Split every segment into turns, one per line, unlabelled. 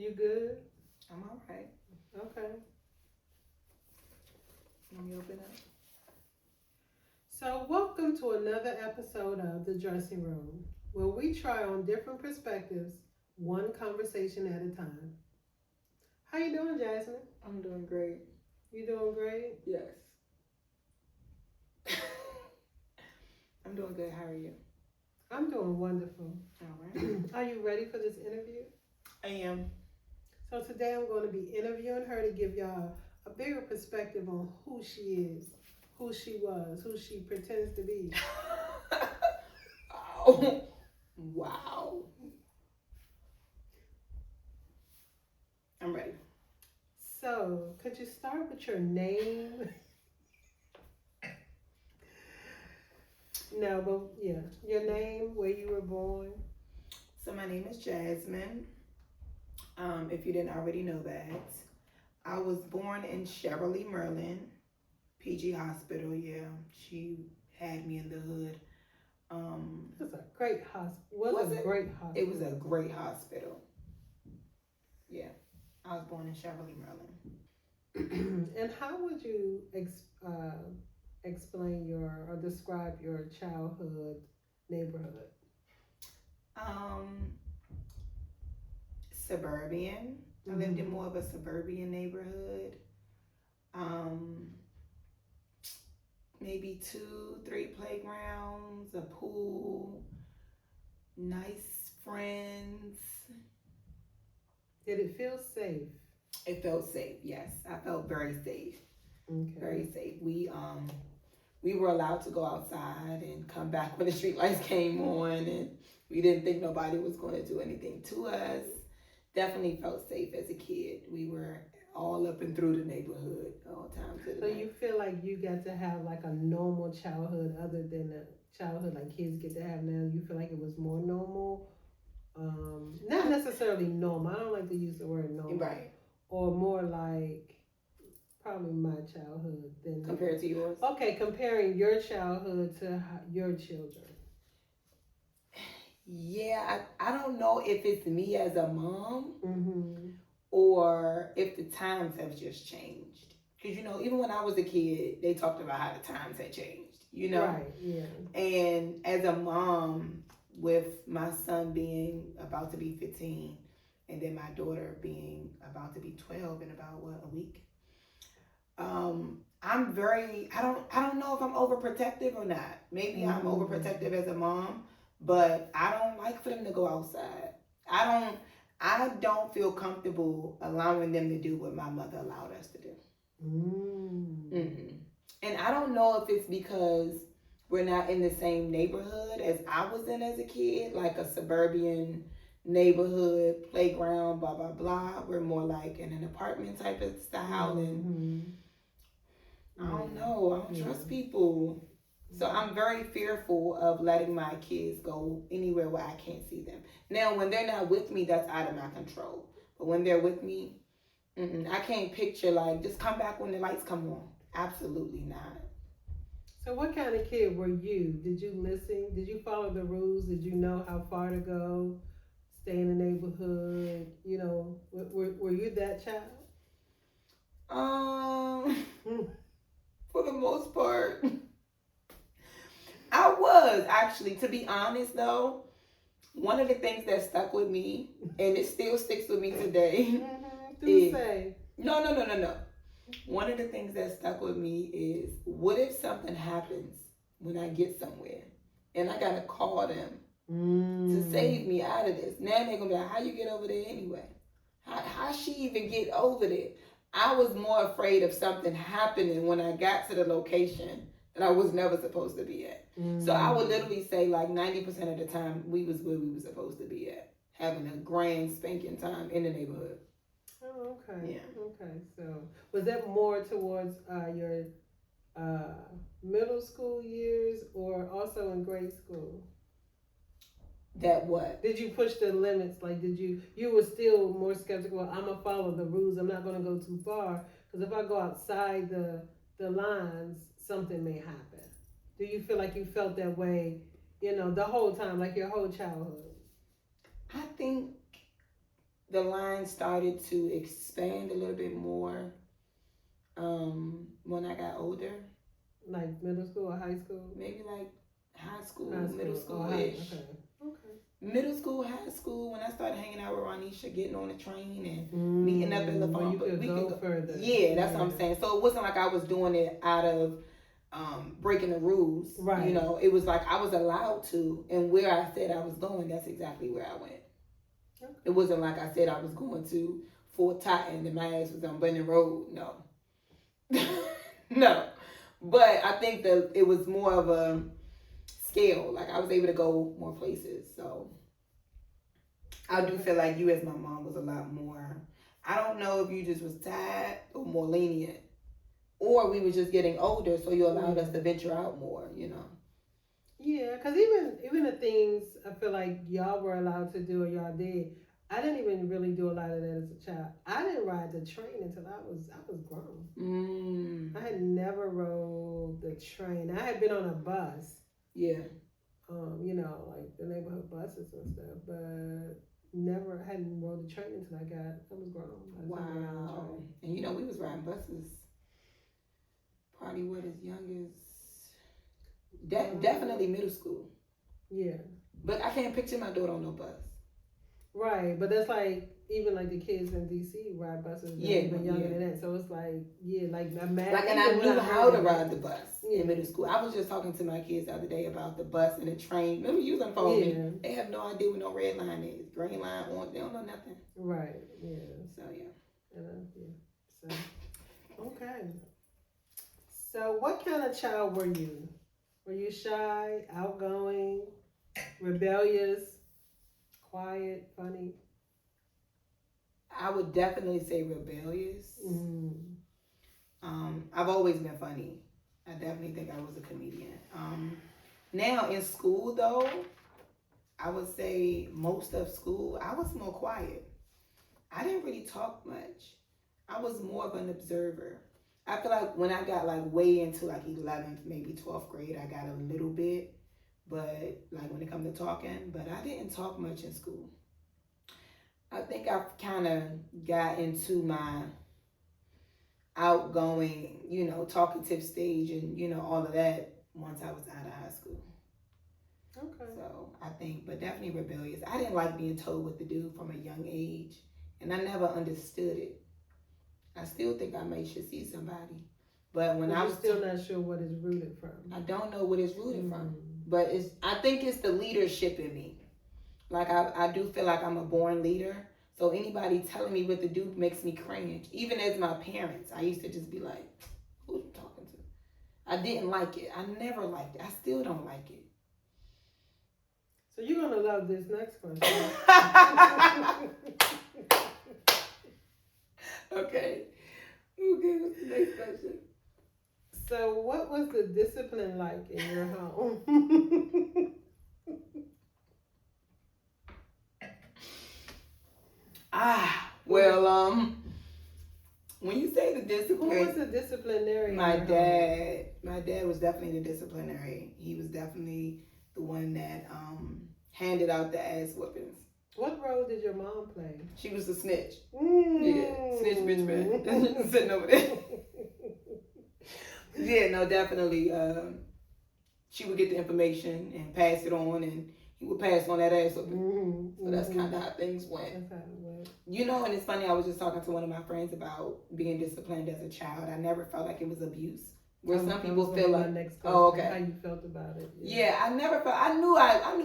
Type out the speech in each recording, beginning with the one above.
You good?
I'm all right.
Okay.
Let me open up.
So, welcome to another episode of The Dressing Room, where we try on different perspectives, one conversation at a time. How you doing, Jasmine?
I'm doing great.
You doing great?
Yes. I'm doing good. How are you?
I'm doing wonderful.
All right.
Are you ready for this interview?
I am.
So today I'm going to be interviewing her to give y'all a bigger perspective on who she is, who she was, who she pretends to be.
Oh, wow. I'm ready.
So, could you start with your name? No, but yeah, your name, where you were born.
So my name is Jasmine. If you didn't already know that, I was born in Cheverly, Maryland, PG Hospital. Yeah, she had me in the hood.
It was a great hospital.
Was it?
Great hospital.
It was a great hospital. Yeah, I was born in Cheverly, Maryland.
And how would you explain or describe your childhood neighborhood?
Suburban. I lived in more of a suburban neighborhood. Maybe 2, 3 playgrounds, a pool, nice friends.
Did it feel safe?
It felt safe. Yes, I felt very safe.
Okay.
Very safe. We were allowed to go outside and come back when the street lights came on, and we didn't think nobody was going to do anything to us. Definitely felt safe as a kid. We were all up and through the neighborhood all times of the
So
night.
you feel like you got to have like a normal childhood other than the childhood like kids get to have now? You feel like it was more normal? Not necessarily normal. I don't like to use the word normal.
Right.
Or more like probably my childhood than
Compared to yours?
Okay, comparing your childhood to your children.
Yeah, I don't know if it's me as a mom
Mm-hmm.
or if the times have just changed. Because, even when I was a kid, they talked about how the times had changed,
Right, yeah.
And as a mom, with my son being about to be 15 and then my daughter being about to be 12 in about, a week? I'm very, I don't know if I'm overprotective or not. Maybe I'm overprotective as a mom, but I don't like for them to go outside. I don't feel comfortable allowing them to do what my mother allowed us to do. And I don't know if it's because we're not in the same neighborhood as I was in as a kid, like a suburban neighborhood, playground, blah, blah, blah. We're more like in an apartment type of style. And I don't know. I don't trust people. So I'm very fearful of letting my kids go anywhere where I can't see them. Now, when they're not with me, that's out of my control. But when they're with me, I can't picture like, just come back when the lights come on. Absolutely not.
So what kind of kid were you? Did you listen? Did you follow the rules? Did you know how far to go? Stay in the neighborhood? Were you that child?
For the most part, I was actually. To be honest, though, one of the things that stuck with me, and it still sticks with me today, No. One of the things that stuck with me is, what if something happens when I get somewhere, and I gotta call them to save me out of this? Now they're gonna be like, how you get over there anyway? How she even get over there? I was more afraid of something happening when I got to the location that I was never supposed to be at. So I would literally say like 90% of the time we was where we were supposed to be at, having a grand spanking time in the neighborhood.
Oh, okay.
Yeah.
Okay. So was that more towards your middle school years or also in grade school?
That what?
Did you push the limits? Like, you were still more skeptical? I'm going to follow the rules. I'm not going to go too far. Because if I go outside the lines, something may happen. Do you feel like you felt that way, the whole time, like your whole childhood?
I think the line started to expand a little bit more when I got older.
Like middle school or high school?
Maybe like high school,
High school.
middle
Oh,
school-ish.
Okay.
Middle school, high school, when I started hanging out with Ronisha, getting on the train and meeting up in the
But
farm.
you could go further.
Yeah, that's what I'm saying. So it wasn't like I was doing it out of breaking the rules.
Right.
You know, it was like I was allowed to, and where I said I was going, that's exactly where I went. Okay. It wasn't like I said I was going to Fort Totten and my ass was on Bunny Road. No. No. But I think that it was more of a scale. Like I was able to go more places. So I do feel like you as my mom was a lot more. I don't know if you just was tired or more lenient. Or we were just getting older, so you allowed us to venture out more, you know.
Yeah, because even the things I feel like y'all were allowed to do or y'all did, I didn't even really do a lot of that as a child. I didn't ride the train until I was grown. I had never rode the train. I had been on a bus.
Yeah.
You know, like the neighborhood buses and stuff, but hadn't rode the train until I was grown.
Wow. And you know, we was riding buses probably what as young as definitely middle school.
Yeah.
But I can't picture my daughter on no bus.
Right, but that's like even like the kids in DC ride buses. Even younger than that. So it's like and
I knew how to ride the bus in middle school. I was just talking to my kids the other day about the bus and the train. Remember you was on the phone with me? They have no idea what no red line is, green line, orange. They don't know nothing.
Right. Yeah.
So yeah.
So okay. So what kind of child were you? Were you shy, outgoing, rebellious, quiet, funny?
I would definitely say rebellious. I've always been funny. I definitely think I was a comedian. Now in school though, I would say most of school, I was more quiet. I didn't really talk much. I was more of an observer. I feel like when I got like way into like 11th, maybe 12th grade, I got a little bit, but like when it comes to talking, but I didn't talk much in school. I think I kind of got into my outgoing, you know, talkative stage and, you know, all of that once I was out of high school.
Okay.
So I think, but definitely rebellious. I didn't like being told what to do from a young age, and I never understood it. I still think I may should see somebody, but when I was
still not sure what it's rooted from.
I don't know what it's rooted from, but I think it's the leadership in me. Like I do feel like I'm a born leader. So anybody telling me what to do makes me cringe. Even as my parents, I used to just be like, "Who you talking to?" I didn't like it. I never liked it. I still don't like it.
So you're gonna love this next question.
Okay. What's the next question?
So what was the discipline like in your home?
Well, when you say the discipline,
who was the disciplinarian?
My dad was definitely the disciplinary. He was definitely the one that handed out the ass whoopings.
What role did your mom play?
She was the snitch. Yeah, snitch bitch man. Sitting over there. Yeah, no, definitely. She would get the information and pass it on, and he would pass on that ass whooping. So that's kind of how things went.
That's how it went.
You know, and it's funny, I was just talking to one of my friends about being disciplined as a child. I never felt like it was abuse. Where some people feel like, okay.
How you felt about it.
Yeah, I never felt, I knew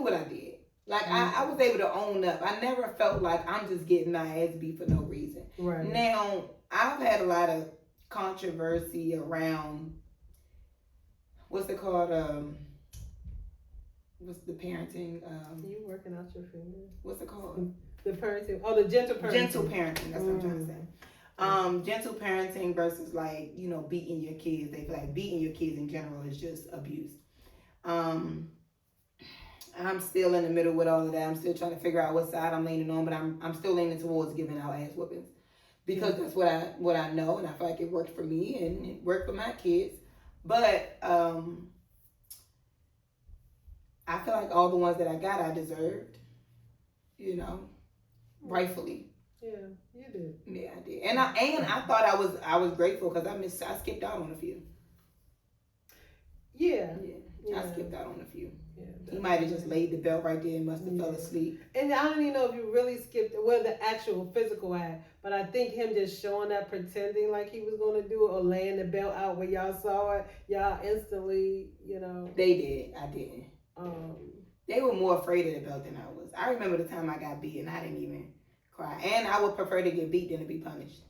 what I did. Like, I was able to own up. I never felt like I'm just getting my ass beat for no reason.
Right.
Now, I've had a lot of controversy around, what's it called? What's the parenting?
You working out your fingers.
What's it called?
The parenting. Oh, the gentle parenting.
Gentle parenting. That's what I'm trying to say. Gentle parenting versus like, you know, beating your kids. They feel like beating your kids in general is just abuse. I'm still in the middle with all of that. I'm still trying to figure out what side I'm leaning on, but I'm still leaning towards giving out ass whoopings because that's what I know, and I feel like it worked for me and it worked for my kids. But I feel like all the ones that I got, I deserved, you know, rightfully.
Yeah, you did.
Yeah, I did. And I thought I was grateful because I skipped out on a few.
Yeah.
Yeah. I skipped out on a few.
Yeah,
he might have just laid the belt right there and must have fell asleep.
And I don't even know if you really skipped the actual physical act, but I think him just showing up, pretending like he was going to do it, or laying the belt out where y'all saw it, y'all instantly,
They did. I didn't. They were more afraid of the belt than I was. I remember the time I got beat and I didn't even cry. And I would prefer to get beat than to be punished.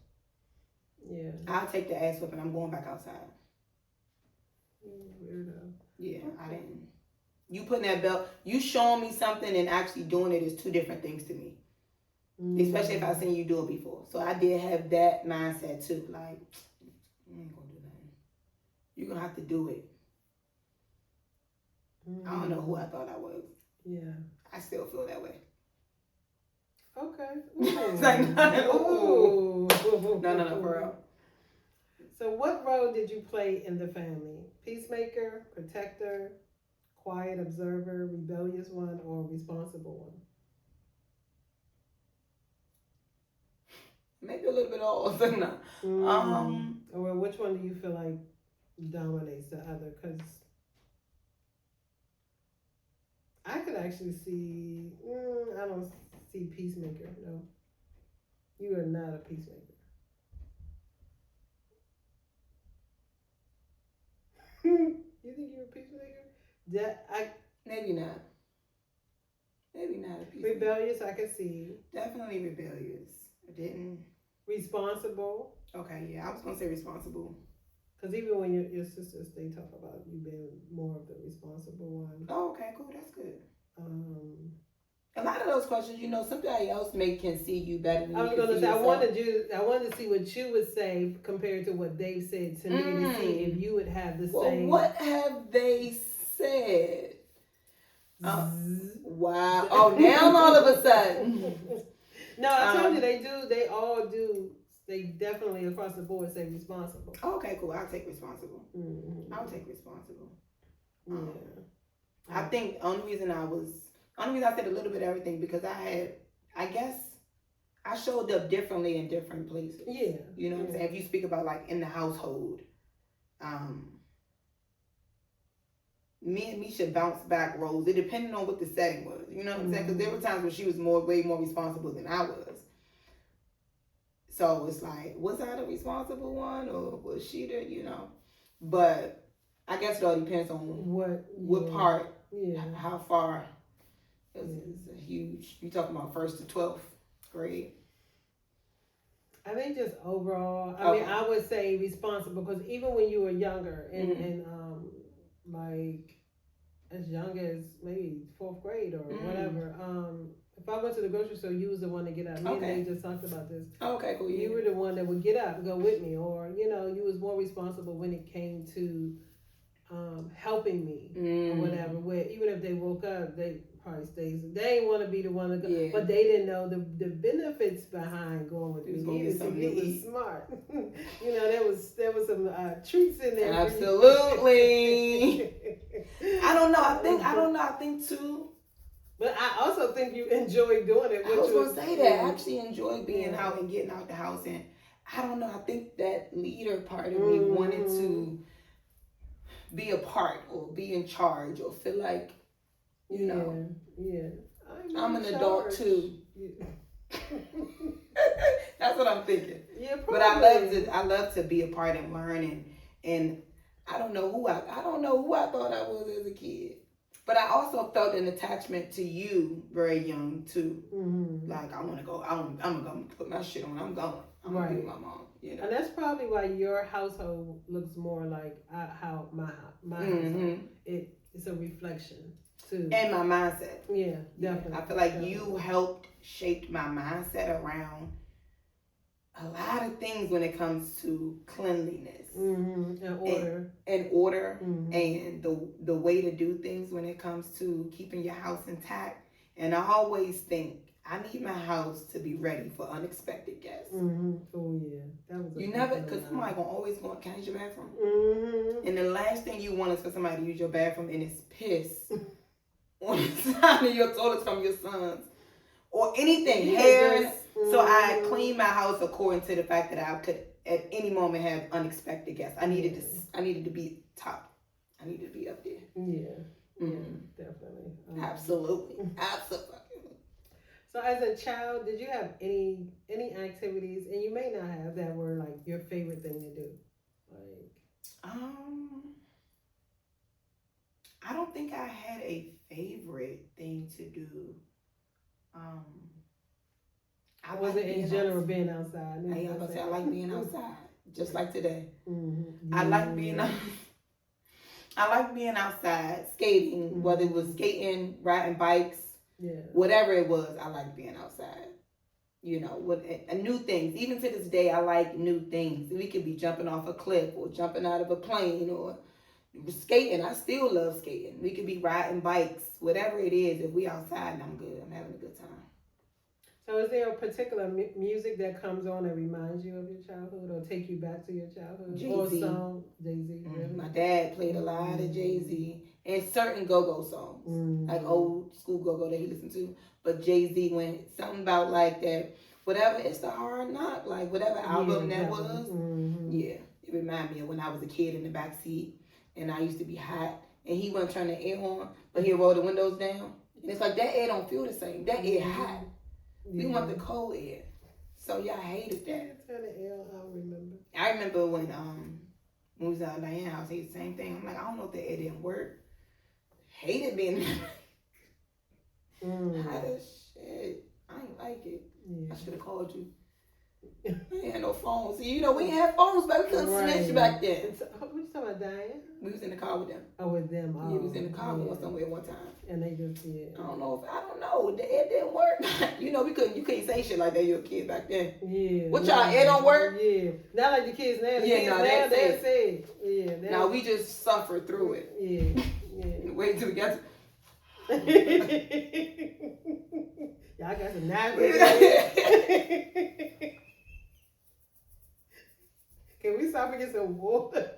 Yeah.
I'll take the ass whipping. I'm going back outside.
Weirdo.
Yeah, okay. I didn't. You putting that belt, you showing me something and actually doing it is two different things to me. Especially if I've seen you do it before. So I did have that mindset too. Like, you ain't gonna do nothing. You're gonna have to do it. I don't know who I thought I was.
Yeah.
I still feel that way.
Okay.
It's like, no, for real.
So what role did you play in the family? Peacemaker, protector, quiet observer, rebellious one, or responsible one?
Maybe a little bit of all. No.
Or which one do you feel like dominates the other? Because I could actually see, I don't see peacemaker, no. You are not a peacemaker. You think you're a peacemaker?
Maybe not. Maybe not a peacemaker.
Rebellious, I can see.
Definitely rebellious. I didn't.
Responsible.
Okay, yeah, I was gonna say responsible.
Because even when your sisters, they talk about you being more of the responsible one.
Oh, okay, cool, that's good. A lot of those questions, somebody else can see you better than you.
I was going to say, I wanted to see what you would say compared to what Dave said to me to see if you would have the same.
What have they said? Wow. Oh, now all of a sudden.
No, I told you they all do. They definitely across the board say responsible.
Okay, cool. I'll take responsible. I'll take responsible.
Yeah.
I think only reason I said a little bit of everything because I guess I showed up differently in different places.
Yeah.
You know what I'm saying? If you speak about like in the household, me and Misha bounced back roles. It depended on what the setting was. You know what I'm saying? Because there were times where she was way more responsible than I was. So it's like, was I the responsible one or was she the, But I guess it all depends on what part, how far. It's a huge, you talking about 1st to 12th grade.
I think just overall, I mean, I would say responsible because even when you were younger and like as young as maybe 4th grade or whatever, if I went to the grocery store, you was the one to get up. Me and they just talked about this.
Okay, cool.
You were the one that would get up and go with me, or you was more responsible when it came to helping me or whatever. Where even if they woke up, they probably stays. They didn't want to be the one to go, but they didn't know the benefits behind going with me. You was smart. There was some treats in there.
Absolutely. I don't know. I think too.
But I also think you enjoy doing it.
I was going to say that. I actually enjoy being out and getting out the house. And I don't know. I think that leader part of me wanted to be a part or be in charge or feel like, I'm an adult too. Yeah. That's what I'm thinking. Yeah, probably. But I love to be a part and learn and I don't know who I thought I was as a kid. But I also felt an attachment to you very young too. Like I want to go. I'm gonna put my shit on. I'm going. I'm gonna be with my mom. And
that's probably why your household looks more like how my household. It's a reflection too.
And my mindset.
Yeah, definitely.
I feel like you helped shape my mindset around a lot of things when it comes to cleanliness
and order
and the way to do things when it comes to keeping your house intact. And I always think I need my house to be ready for unexpected guests.
Oh yeah, that was.
You never, because somebody gonna always go. Can I use your bathroom? And the last thing you want is for somebody to use your bathroom and it's piss on the side of your toilets from your sons. Or anything, hair, So I cleaned my house according to the fact that I could at any moment have unexpected guests. I needed to be top. I needed to be up there.
Yeah. Definitely.
Absolutely.
So as a child, did you have any activities, and you may not have, that were like your favorite thing to do? Like,
I don't think I had a favorite thing to do.
was it in general being outside?
I like being outside, just like today.
Mm-hmm.
I like being outside, skating, whether it was skating, riding bikes, whatever it was. I like being outside. You know, with new things. Even to this day, I like new things. We could be jumping off a cliff or jumping out of a plane or skating. I still love skating. We could be riding bikes, whatever it is. If we outside, and I'm good. I'm having a good time.
So is there a particular music that comes on that reminds you of your childhood or take you back to your childhood?
Jay-Z.
Or song? Jay-Z, really?
My dad played a lot of Jay-Z and certain go-go songs, like old school go-go that he listened to. But Jay-Z went something about like that, whatever, it's the hard knock, like whatever album that was. Yeah, it reminded me of when I was a kid in the back seat and I used to be hot and he wasn't turning the air on, but he'd roll the windows down. And it's like that air don't feel the same. That air hot. We want the cold air. So yeah, I hated that.
Turn the air on, I remember.
I remember when we was at Diane's house, he did the same thing. I'm like, I don't know if the air didn't work. Hated being hot as shit. I ain't like it. Yeah. I should have called you. We had no phones. See, you know, we didn't have phones, but we couldn't snitch back then.
What you talking about, Diane?
We was in the car with them.
Oh, with them. Oh,
yeah, we was in the car with somewhere one time.
And they just did.
I don't know. The air didn't work. You know, you couldn't say shit like that. You're a kid back then.
Yeah.
What y'all, air don't work?
Yeah. Not like the kids now. The kids now, that's it. Yeah.
Now we just suffered through it.
Yeah.
Wait till we got to...
Y'all got some nice. Can we stop and get some water?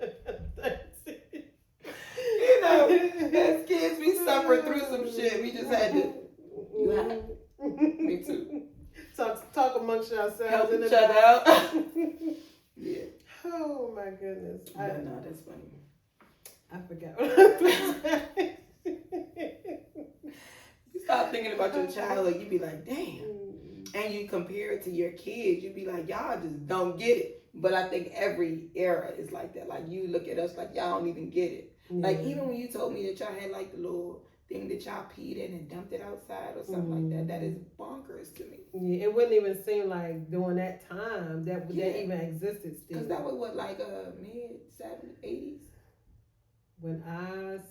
You know, as kids, we suffered through some shit. We just had to. You have. Me too.
Talk amongst yourselves.
Help each other out. Yeah.
Oh my goodness.
No, that's funny.
I forgot what I was saying.
You start thinking about your childhood, you be like, damn. And you compare it to your kids, you be like, y'all just don't get it. But I think every era is like that. Like, you look at us like y'all don't even get it. Like, even when you told me that y'all had like the little thing that y'all peed in and dumped it outside or something like that, that is bonkers to me.
Yeah, it wouldn't even seem like during that time that even existed still.
Because that was what, like mid-70s, 80s?
When I was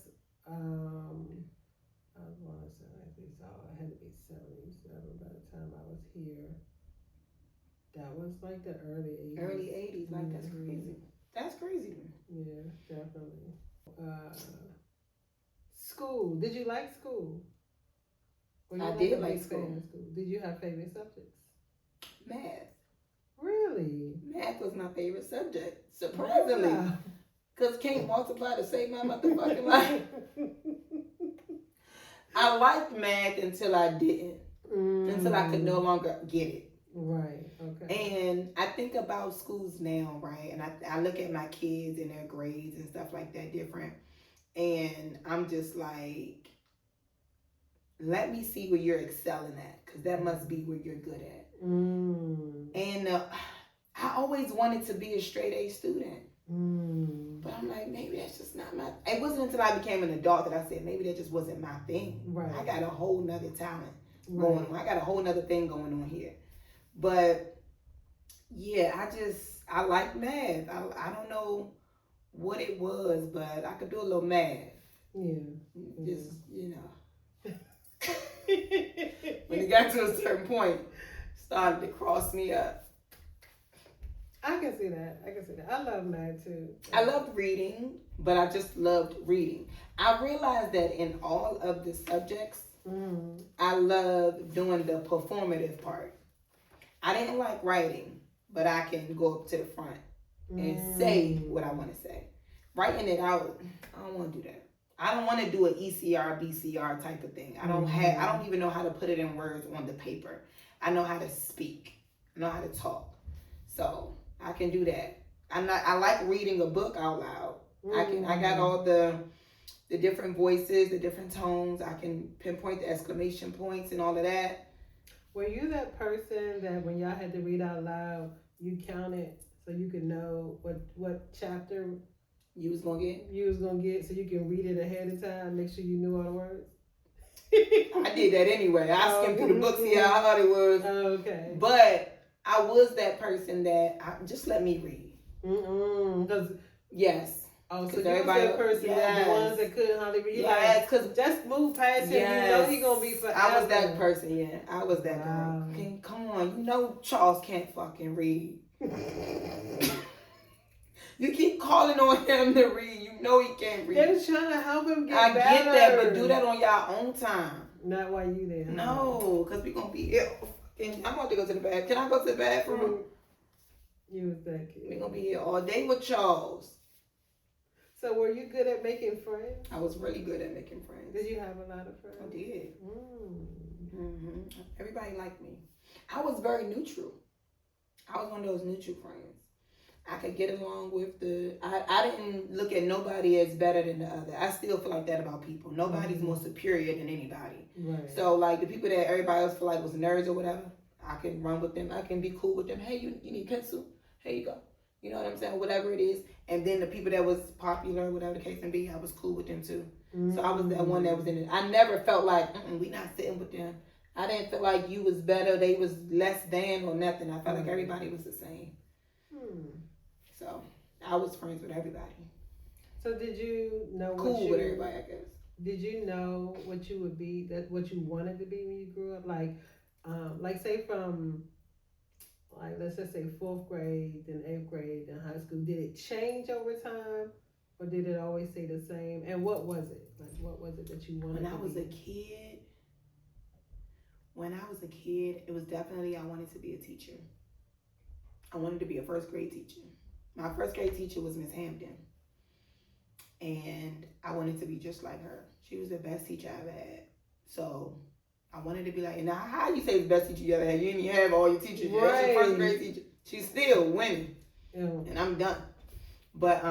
going to say, I had to be 77 by the time I was here. That was like the early 80s.
Early 80s, like that's crazy. That's crazy to me.
Yeah, definitely. School. Did you like school?
I did like school.
Did you have favorite subjects?
Math.
Really?
Math was my favorite subject, surprisingly. Because can't multiply to save my motherfucking life. I liked math until I didn't. Until I could no longer get it.
Right, okay.
And I think about schools now, right? And I look at my kids and their grades and stuff like that different. And I'm just like, let me see where you're excelling at. Because that must be where you're good at. And I always wanted to be a straight A student. But I'm like, maybe that's just not my... It wasn't until I became an adult that I said, maybe that just wasn't my thing.
Right.
I got a whole nother talent going on. I got a whole nother thing going on here. But yeah, I like math. I don't know what it was, but I could do a little math.
Yeah.
Just, you know. When it got to a certain point, started to cross me up.
I can see that. I love math too.
I loved reading, but I just loved reading. I realized that in all of the subjects, I loved doing the performative part. I didn't like writing, but I can go up to the front and say what I want to say. Writing it out, I don't want to do that. I don't want to do an ECR, BCR type of thing. I don't even know how to put it in words on the paper. I know how to speak. I know how to talk. So I can do that. I like reading a book out loud. I got all the different voices, the different tones. I can pinpoint the exclamation points and all of that.
Were you that person that when y'all had to read out loud, you counted so you could know what chapter
you was gonna
get, so you can read it ahead of time, make sure you knew all the words?
I did that anyway. I skimmed through the book, see how hard it was.
Okay.
But I was that person that just let me read.
Because
yes.
Oh, so you was that person that the ones that couldn't hardly read. Yes, because just move past him. You know he gonna be forever.
I was that person. Yeah, I was that girl. Come on, you know Charles can't fucking read. You keep calling on him to read. You know he can't read.
They're trying to help him get better.
I get that, but do that on your own time.
Not while you there.
No, because we gonna be here. And I'm going to go to the bathroom. Can I go to the bathroom?
You was that kid.
We gonna be here all day with Charles.
So were you good at making friends?
I was really good at making friends.
Did you have a lot of friends?
I did. Everybody liked me. I was very neutral. I was one of those neutral friends. I could get along with I didn't look at nobody as better than the other. I still feel like that about people. Nobody's more superior than anybody.
Right.
So like the people that everybody else feel like was nerds or whatever, I can run with them. I can be cool with them. Hey, you need pencil? Here you go. You know what I'm saying? Whatever it is. And then the people that was popular, whatever the case may be, I was cool with them too. So I was that one that was in it. I never felt like, we not sitting with them. I didn't feel like you was better, they was less than or nothing. I felt like everybody was the same. So I was friends with everybody.
So did you know
cool with everybody, I guess.
Did you know what you would be, what you wanted to be when you grew up? Like say from, like let's just say 4th grade, then 8th grade, then high school. Did it change over time, or did it always stay the same? And what was it? Like what was it that you wanted?
When I was a kid, it was definitely I wanted to be a teacher. I wanted to be a 1st grade teacher. My 1st grade teacher was Miss Hampton. And I wanted to be just like her. She was the best teacher I ever had. So I wanted to be like, now how you say the best teacher you ever had? You didn't even have all your teachers. Right. That's your 1st grade teacher. She's still winning. Yeah. And I'm done. But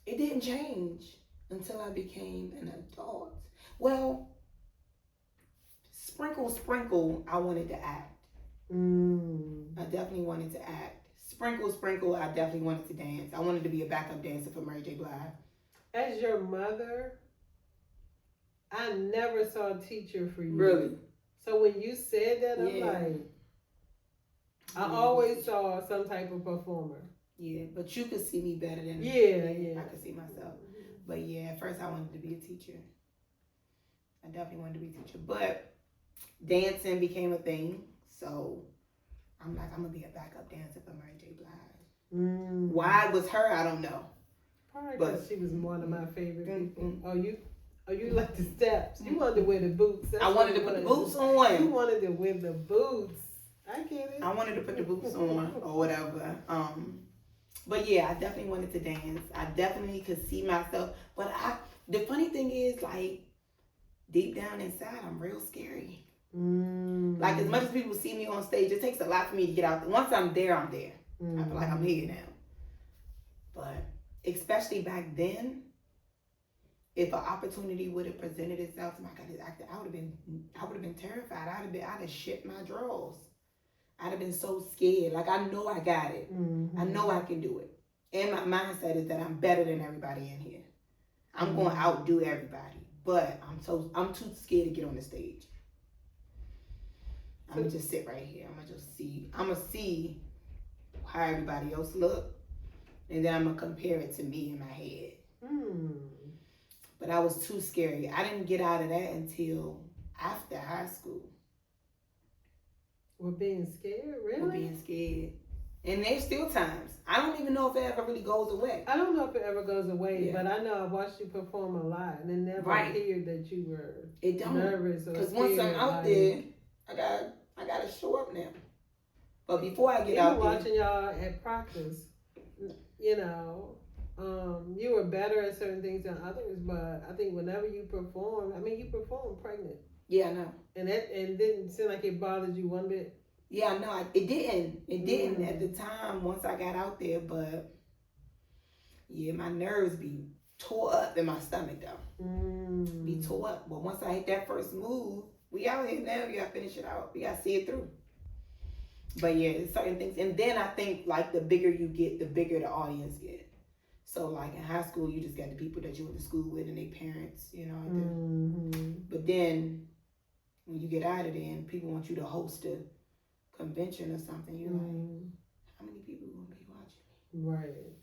it didn't change until I became an adult. Well, sprinkle, I wanted to act. I definitely wanted to act. Sprinkle, I definitely wanted to dance. I wanted to be a backup dancer for Mary J. Blige.
As your mother, I never saw a teacher for you.
Really?
So when you said that, I'm like, I always saw some type of performer.
Yeah, but you could see me better than
I
could see myself. But yeah, at first I wanted to be a teacher. I definitely wanted to be a teacher. But dancing became a thing. So I'm like, I'm going to be a backup dancer for Mary J. Blige. Why it was her, I don't know.
Probably because she was one of my favorite people. Oh, you like the steps. You wanted to wear the boots.
I wanted to put the boots on.
You wanted to wear the boots. I get it.
I wanted to put the boots on or whatever. But yeah, I definitely wanted to dance. I definitely could see myself. But the funny thing is, like, deep down inside, I'm real scary. Like, as much as people see me on stage, it takes a lot for me to get out there. Once I'm there, I'm there. I feel like I'm here now. But especially back then, if an opportunity would have presented itself to me, I would have been terrified. I'd have shit my drawers. I'd have been so scared. Like, I know I got it. I know I can do it. And my mindset is that I'm better than everybody in here. I'm going to outdo everybody. But I'm too scared to get on the stage. I'm going to just sit right here. I'm going to see how everybody else look. And then I'm going to compare it to me in my head. But I was too scary. I didn't get out of that until after high school.
With being scared? Really?
With being scared. And there's still times. I don't even know if it ever really goes away.
I don't know if it ever goes away, but I know I watched you perform a lot, and it never appeared that you were nervous or scared.
Because once I'm out there, I gotta show up now. But before I get out there,
watching y'all at practice, you know, you were better at certain things than others. But I think whenever you perform, you perform pregnant.
Yeah, I know.
And didn't seem like it bothered you one bit.
Yeah, no, it didn't. It didn't at the time once I got out there, but yeah, my nerves be tore up in my stomach though. Be tore up. But once I hit that first move, we out here now. We gotta finish it out. We gotta see it through. But yeah, certain things. And then I think like the bigger you get, the bigger the audience get. So like in high school, you just got the people that you went to school with and their parents, you know. But then when you get out of there and people want you to host a convention or something, you're like, how many people gonna be watching me?
Right.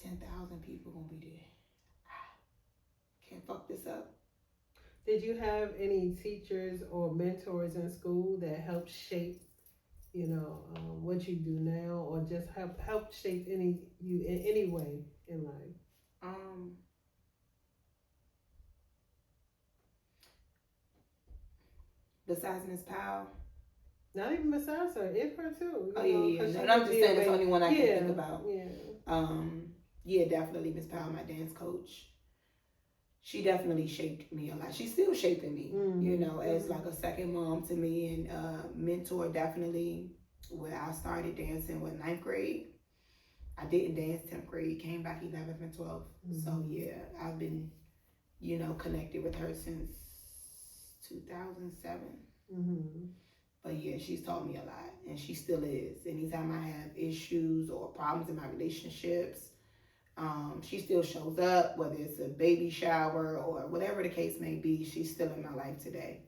10,000 people gonna be there. Can't fuck this up.
Did you have any teachers or mentors in school that helped shape, you know, what you do now, or just help shape you in any way in life?
Besides Miss Powell.
Not even besides her, if her too.
Oh yeah. And I'm just saying that's the only one I can think about. Yeah, definitely Miss Powell, my dance coach. She definitely shaped me a lot. She's still shaping me, you know, as like a second mom to me, and mentor definitely. Where I started dancing with 9th grade. I didn't dance 10th grade, came back 11th and 12th. So yeah, I've been, you know, connected with her since 2007. But yeah, she's taught me a lot, and she still is. Anytime I have issues or problems in my relationships, she still shows up, whether it's a baby shower or whatever the case may be. She's still in my life today,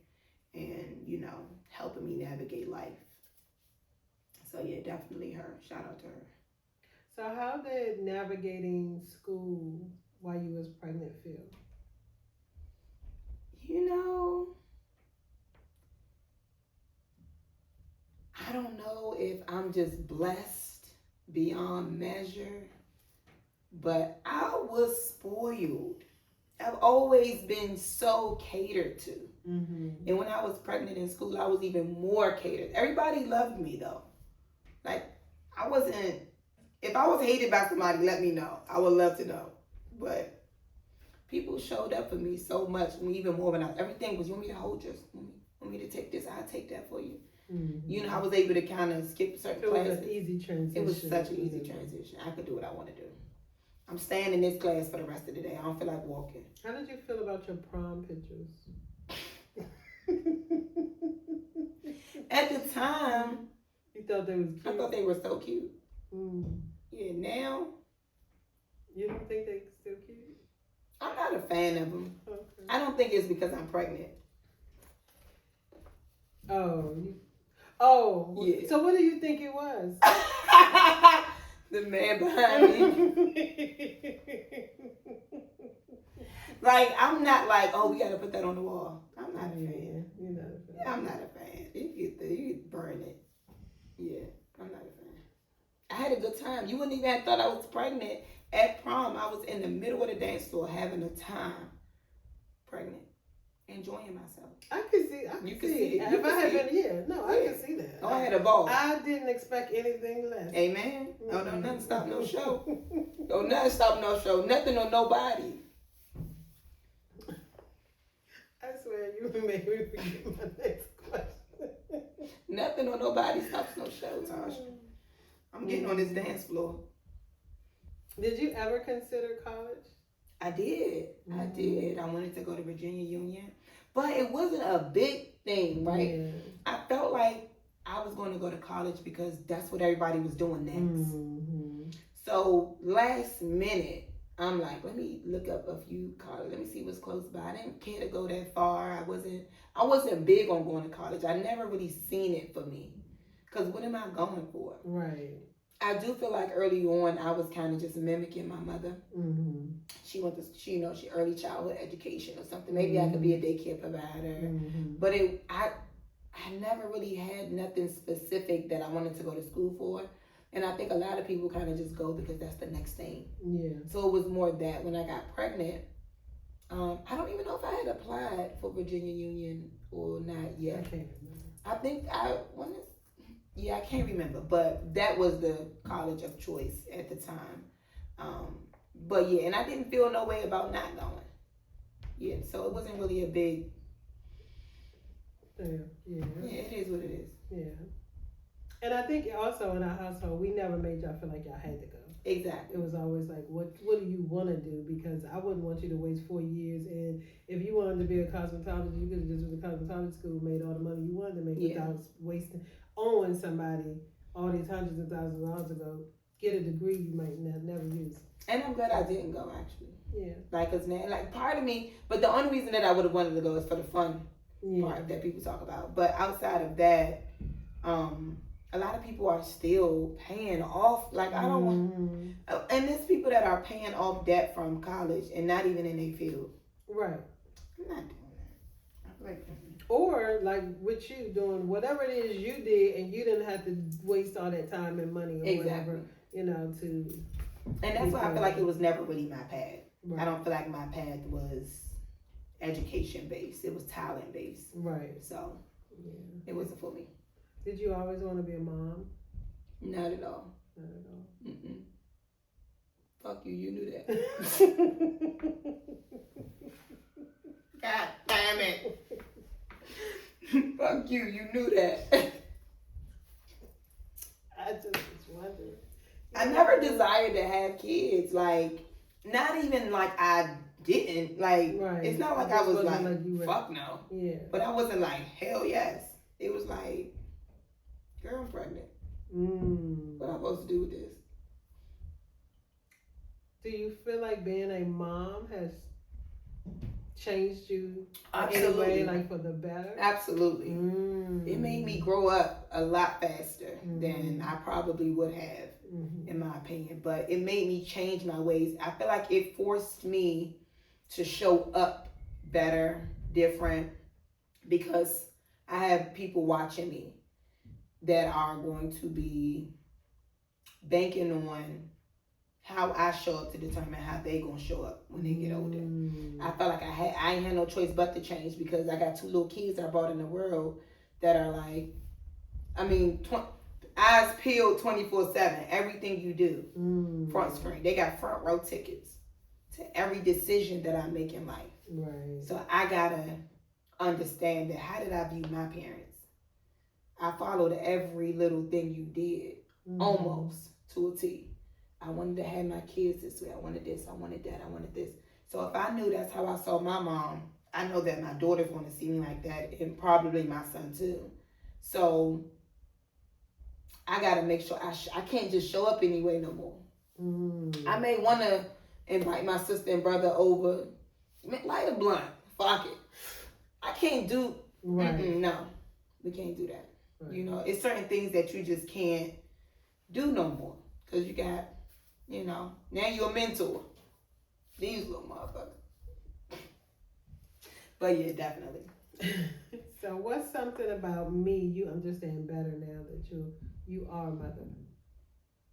and you know, helping me navigate life. So yeah, definitely her. Shout out to her.
So how did navigating school while you was pregnant feel?
You know, I don't know if I'm just blessed beyond measure, but I was spoiled. I've always been so catered to. And when I was pregnant in school, I was even more catered. Everybody loved me though. Like, I wasn't, if I was hated by somebody, let me know. I would love to know. But people showed up for me so much, even more when everything was, you want me to hold yours? Want me to take this? I'll take that for you. You know, I was able to kind of skip certain classes.
It was an easy transition.
It was such an easy transition. I could do what I want to do. I'm staying in this class for the rest of the day. I don't feel like walking.
How did you feel about your prom pictures?
At the time,
you thought they was cute?
I thought they were so cute. Yeah, now.
You don't think they're still cute?
I'm not a fan of them. Okay. I don't think it's because I'm pregnant.
Oh,
yeah.
So what do you think it was?
The man behind me. Like, I'm not like, oh, we gotta put that on the wall. I'm not a fan.
You're not a fan.
Yeah, I'm not a fan. You burn it. Yeah, I'm not a fan. I had a good time. You wouldn't even have thought I was pregnant at prom. I was in the middle of the dance floor having a time, pregnant, enjoying myself.
I could see. I could see. If I had been here, no, I could see that.
Oh, I had a ball.
I didn't expect anything less.
Amen. No, nothing stop no show. No, nothing stop no show. Nothing or nobody.
I swear you made me forget my next question.
Nothing or nobody stops no show, Tasha. I'm getting on this dance floor.
Did you ever consider college?
I did. I did. I wanted to go to Virginia Union. But it wasn't a big thing, right?
Yeah.
I felt like I was going to go to college because that's what everybody was doing next. So last minute, I'm like, let me look up a few colleges. Let me see what's close by. I didn't care to go that far. I wasn't big on going to college. I never really seen it for me. Because what am I going for?
Right.
I do feel like early on, I was kind of just mimicking my mother. She went to, she early childhood education or something. Maybe I could be a daycare provider. But I never really had nothing specific that I wanted to go to school for. And I think a lot of people kind of just go because that's the next thing. Yeah. So it was more that when I got pregnant, I don't even know if I had applied for Virginia Union or not yet.
I can't remember.
I think I can't remember, but that was the college of choice at the time. But yeah, and I didn't feel no way about not going. Yeah, so it wasn't really a big
Yeah.
Yeah, it is what it is.
Yeah. And I think also in our household, we never made y'all feel like y'all had to go.
Exactly.
It was always like, what do you want to do? Because I wouldn't want you to waste 4 years. And if you wanted to be a cosmetologist, you could have just went to cosmetology school, made all the money you wanted to make without wasting, owing somebody all these hundreds of thousands of dollars to go get a degree you might never use.
And I'm glad I didn't go, actually.
Yeah.
Like, cause now, like, part of me, but the only reason that I would have wanted to go is for the fun part that people talk about. But outside of that, a lot of people are still paying off. Like, I don't want, and there's people that are paying off debt from college and not even in their field.
Right.
I'm not doing that. I feel like,
or like with you doing whatever it is you did, and you didn't have to waste all that time and money or whatever, you know, to.
And that's why I feel like it was never really my path.
Right.
I don't feel like my path was education based. It was talent based.
Right.
So it wasn't for me.
Did you always want to be a mom?
Not at all.
Not at all.
Mm-mm. Fuck you, you knew that. God damn it. Fuck you, you knew that.
I just was wondering.
I never desired to have kids. Like, not even like I didn't. Like, it's not like I was like fuck no.
Yeah.
But I wasn't like, hell yes. It was like, girl, I'm pregnant. What am I supposed to do with this?
Do you feel like being a mom has changed you
Absolutely.
in a way, like for the better?
Absolutely. It made me grow up a lot faster than I probably would have, in my opinion. But it made me change my ways. I feel like it forced me to show up better, different, because I have people watching me that are going to be banking on how I show up to determine how they gonna show up when they get older. I felt like I ain't had no choice but to change, because I got 2 little kids I brought in the world that are like, I mean, eyes peeled 24/7. Everything you do, front screen. They got front row tickets to every decision that I make in life.
Right.
So I gotta understand that. How did I view my parents? I followed every little thing you did, almost to a T. I wanted to have my kids this way. I wanted this. I wanted that. I wanted this. So if I knew that's how I saw my mom, I know that my daughter's going to see me like that, and probably my son too. So I got to make sure I can't just show up anyway no more. I may want to invite my sister and brother over, light a blunt. Fuck it. I can't do. No, we can't do that. Right. You know, it's certain things that you just can't do no more, because you got, you know, now you're a mentor. These little motherfuckers. But yeah, definitely.
So what's something about me you understand better now that you are a mother?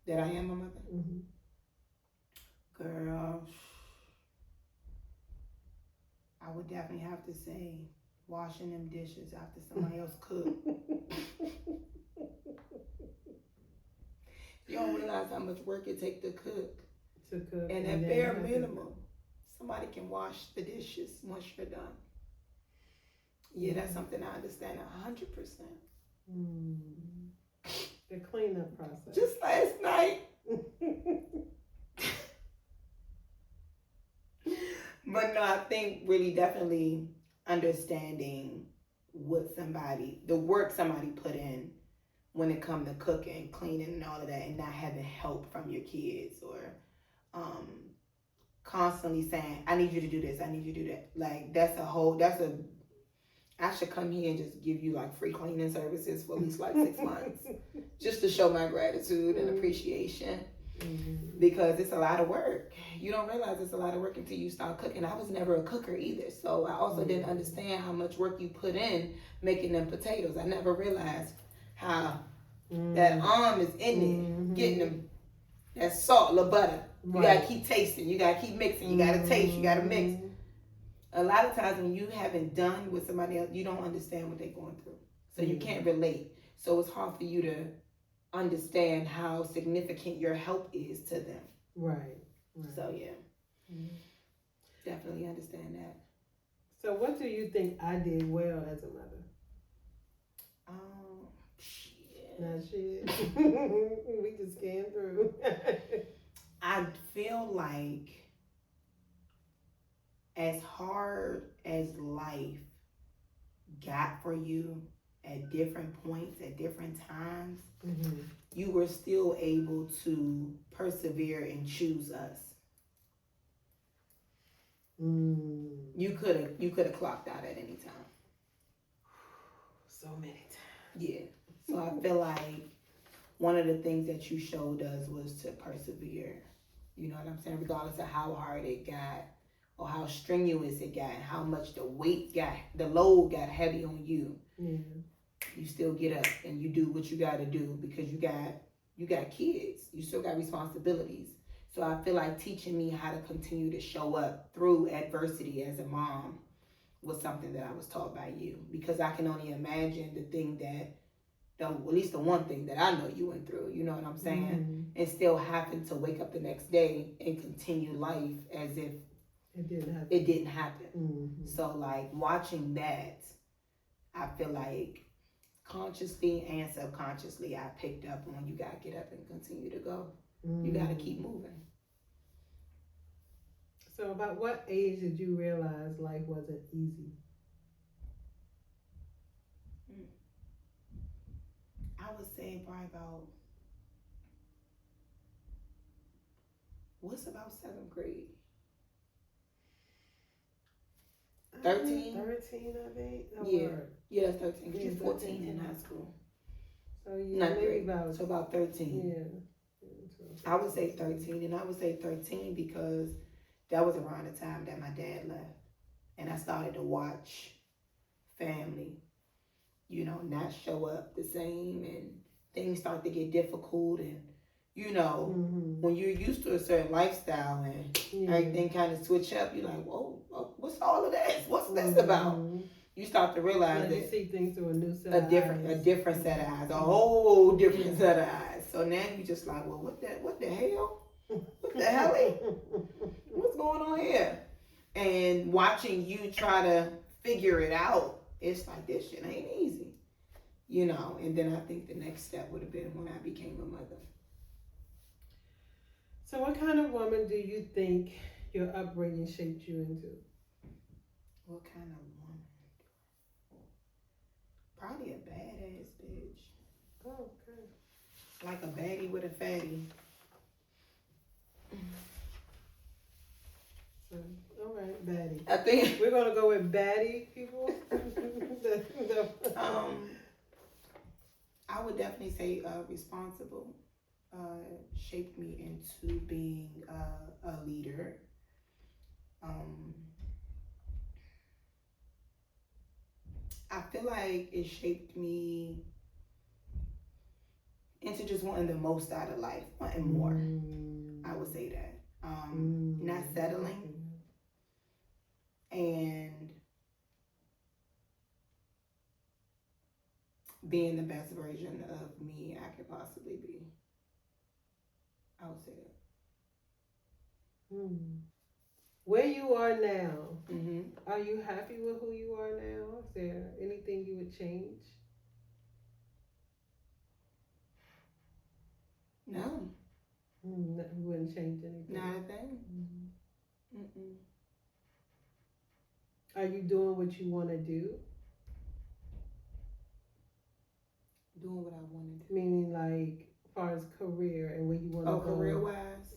That I am a mother? Girl, I would definitely have to say washing them dishes after somebody else cooked. You don't realize how much work it takes to cook. And at bare minimum, somebody can wash the dishes once you're done. Yeah, that's something I understand 100%.
The cleanup process.
Just last night. But no, I think really definitely understanding the work somebody put in when it comes to cooking, cleaning, and all of that, and not having help from your kids, or constantly saying, I need you to do this, I need you to do that. Like, I should come here and just give you like free cleaning services for at least like 6 months, just to show my gratitude and appreciation. Because it's a lot of work. You don't realize it's a lot of work until you start cooking. I was never a cooker either, so I also didn't understand how much work you put in making them potatoes. I never realized how that arm is in there, getting them, that salt, the butter. You gotta keep tasting, you gotta keep mixing, you gotta taste, you gotta mix. A lot of times when you haven't done with somebody else, you don't understand what they're going through. So you can't relate. So it's hard for you to understand how significant your help is to them. Right. So yeah, definitely understand that.
So what do you think I did well as a mother? We just scan through.
I feel like as hard as life got for you at different points, at different times, you were still able to persevere and choose us. You could have clocked out at any time.
So many times.
Yeah. So I feel like one of the things that you showed us was to persevere. You know what I'm saying? Regardless of how hard it got or how strenuous it got and how much the load got heavy on you.
Yeah.
You still get up and you do what you got to do because you got kids. You still got responsibilities. So I feel like teaching me how to continue to show up through adversity as a mom was something that I was taught by you, because I can only imagine at least the one thing that I know you went through, you know what I'm saying? And still having to wake up the next day and continue life as if it didn't happen. So like watching that, I feel like consciously and subconsciously I picked up on you gotta get up and continue to go. You gotta keep moving.
So about what age did you realize life wasn't easy?
I would say probably about 7th grade? 13?
13, I think.
Yeah, that's 13. You're 14 in high school.
So yeah, maybe
about 13.
Yeah.
I would say 13, and I would say 13 because that was around the time that my dad left, and I started to watch family, not show up the same, and things start to get difficult, and when you're used to a certain lifestyle and everything kind of switch up, you're like, whoa, what's all of this? What's this about? You start to realize that
you see things through a new set
of eyes. A different set of eyes, a whole different set of eyes. So now you just like, well, what the hell? What the hell? What's going on here? And watching you try to figure it out, it's like, this shit ain't easy. And then I think the next step would have been when I became a mother.
So what kind of woman do you think your upbringing shaped you into?
What kind of woman? Probably a badass bitch.
Oh, okay.
Like a baddie with a fatty.
So, all right, baddie.
I think
we're gonna go with baddie people.
I would definitely say responsible. Shaped me into being a leader. I feel like it shaped me into just wanting the most out of life, wanting more. I would say that. Not settling. And being the best version of me I could possibly be. I would say that.
Where you are now, are you happy with who you are now? Is there anything you would change?
No.
You wouldn't change anything?
Not a thing.
Are you doing what you want to do?
Doing what I want to do.
Meaning like, as far as career and where you want to go?
Career-wise?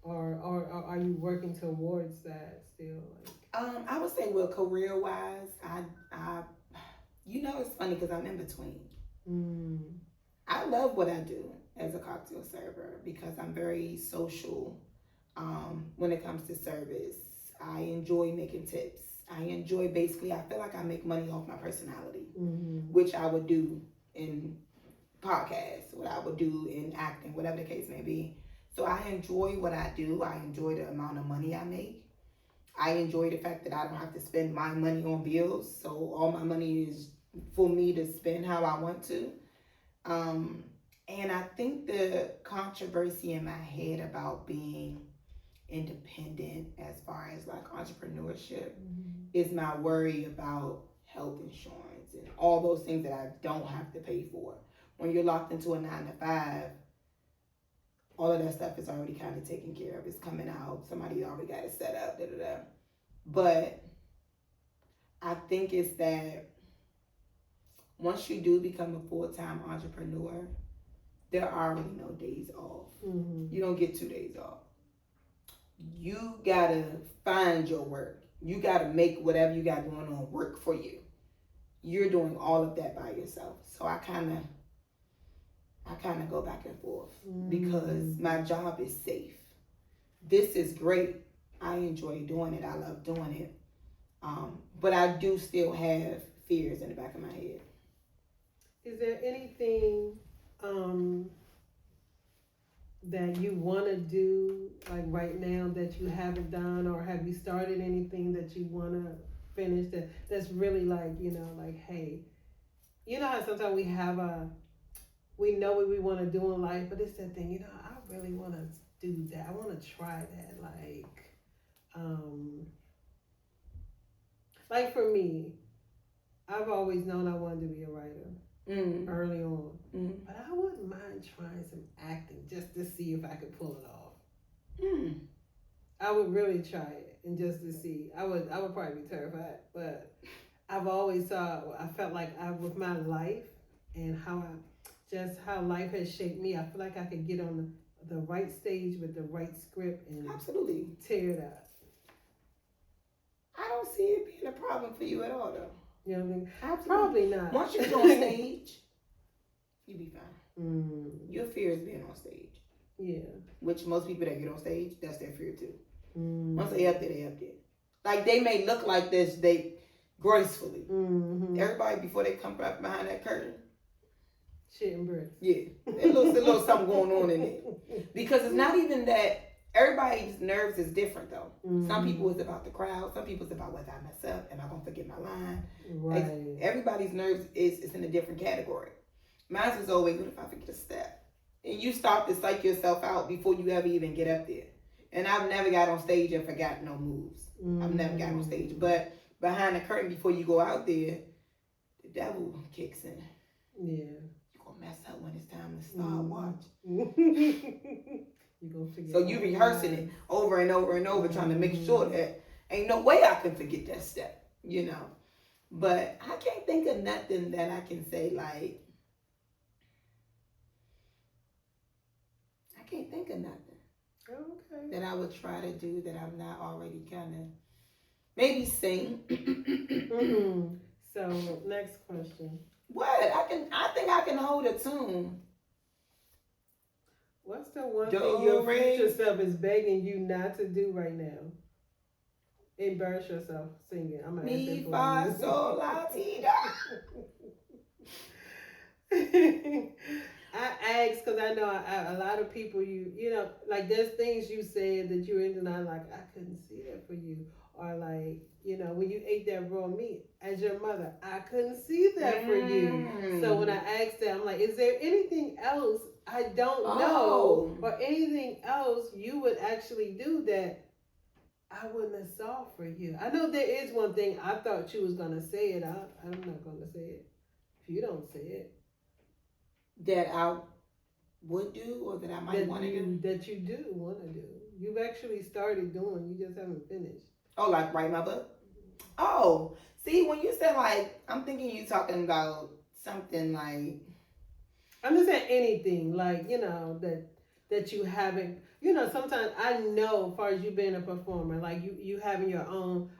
Or are you working towards that still?
I would say, well, career-wise, I it's funny because I'm in between. I love what I do as a cocktail server because I'm very social when it comes to service. I enjoy making tips. I feel like I make money off my personality, which I would do in podcasts, what I would do in acting, whatever the case may be. So I enjoy what I do. I enjoy the amount of money I make. I enjoy the fact that I don't have to spend my money on bills. So all my money is for me to spend how I want to. And I think the controversy in my head about being independent as far as like entrepreneurship is my worry about health insurance and all those things that I don't have to pay for. when you're locked into a 9 to 5, all of that stuff is already kind of taken care of. It's coming out. Somebody already got it set up. Da, da, da. But I think it's that once you do become a full-time entrepreneur, there are already no days off.
Mm-hmm.
You don't get 2 days off. You gotta find your work. You gotta make whatever you got going on work for you. You're doing all of that by yourself. So I kind of go back and forth because my job is safe. This is great. I enjoy doing it. I love doing it. But I do still have fears in the back of my head.
Is there anything that you want to do like right now that you haven't done, or have you started anything that you want to finish that's really like, like, hey, you know how sometimes we know what we want to do in life, but it's that thing, I really want to do that. I want to try that. Like for me, I've always known I wanted to be a writer. Early on, but I wouldn't mind trying some acting just to see if I could pull it off. I would really try it, and just to see. I would probably be terrified, but I've always I felt like with my life and how life has shaped me, I feel like I could get on the right stage with the right script and
absolutely
tear it up.
I don't see it being a problem for you at all, though.
You know what I mean?
Absolutely.
Probably not.
Once you get on stage, you be fine. Your fear is being on stage.
Yeah.
Which most people that get on stage, that's their fear too. Once they up there, they up there. Like they may look like this, they gracefully. Everybody before they come up behind that curtain.
Shit and bricks.
Yeah. There's a little something going on in it. Because it's not even that. Everybody's nerves is different though. Some people it's about the crowd. Some people it's about whether I mess up. Am I gonna forget my line?
Right.
Everybody's nerves is in a different category. Mine was always, what if I forget a step? And you start to psych yourself out before you ever even get up there. And I've never got on stage and forgot no moves. I've never got on stage. But behind the curtain before you go out there, the devil kicks in.
Yeah.
You're gonna mess up when it's time to start. Watch. So you rehearsing it over and over and over, trying to make sure that ain't no way I can forget that step, But I can't think of nothing that I can say like, I can't think of nothing that I would try to do that I'm not already kind of, maybe sing.
So next question.
What? I think I can hold a tune.
What's the one thing your future self is begging you not to do right now? Embarrass yourself singing. I'm gonna
Mi fa sol la ti
da. I asked because I know a lot of people. Like there's things you said that you're into, and I like I couldn't see that for you, or like when you ate that raw meat as your mother, I couldn't see that for you. So when I asked them, I'm like, is there anything else I don't know, or anything else you would actually do that I wouldn't have saw for you? I know there is one thing I thought you was gonna say it. I'm not gonna say it if you don't say it.
That I would do, or that I might want to do.
That you do want to do. You've actually started doing. You just haven't finished.
Oh, like write my book. Oh, see, when you said like, I'm thinking you talking about something like.
I'm just saying anything like that you haven't. Sometimes I know, as far as you being a performer, like you having your own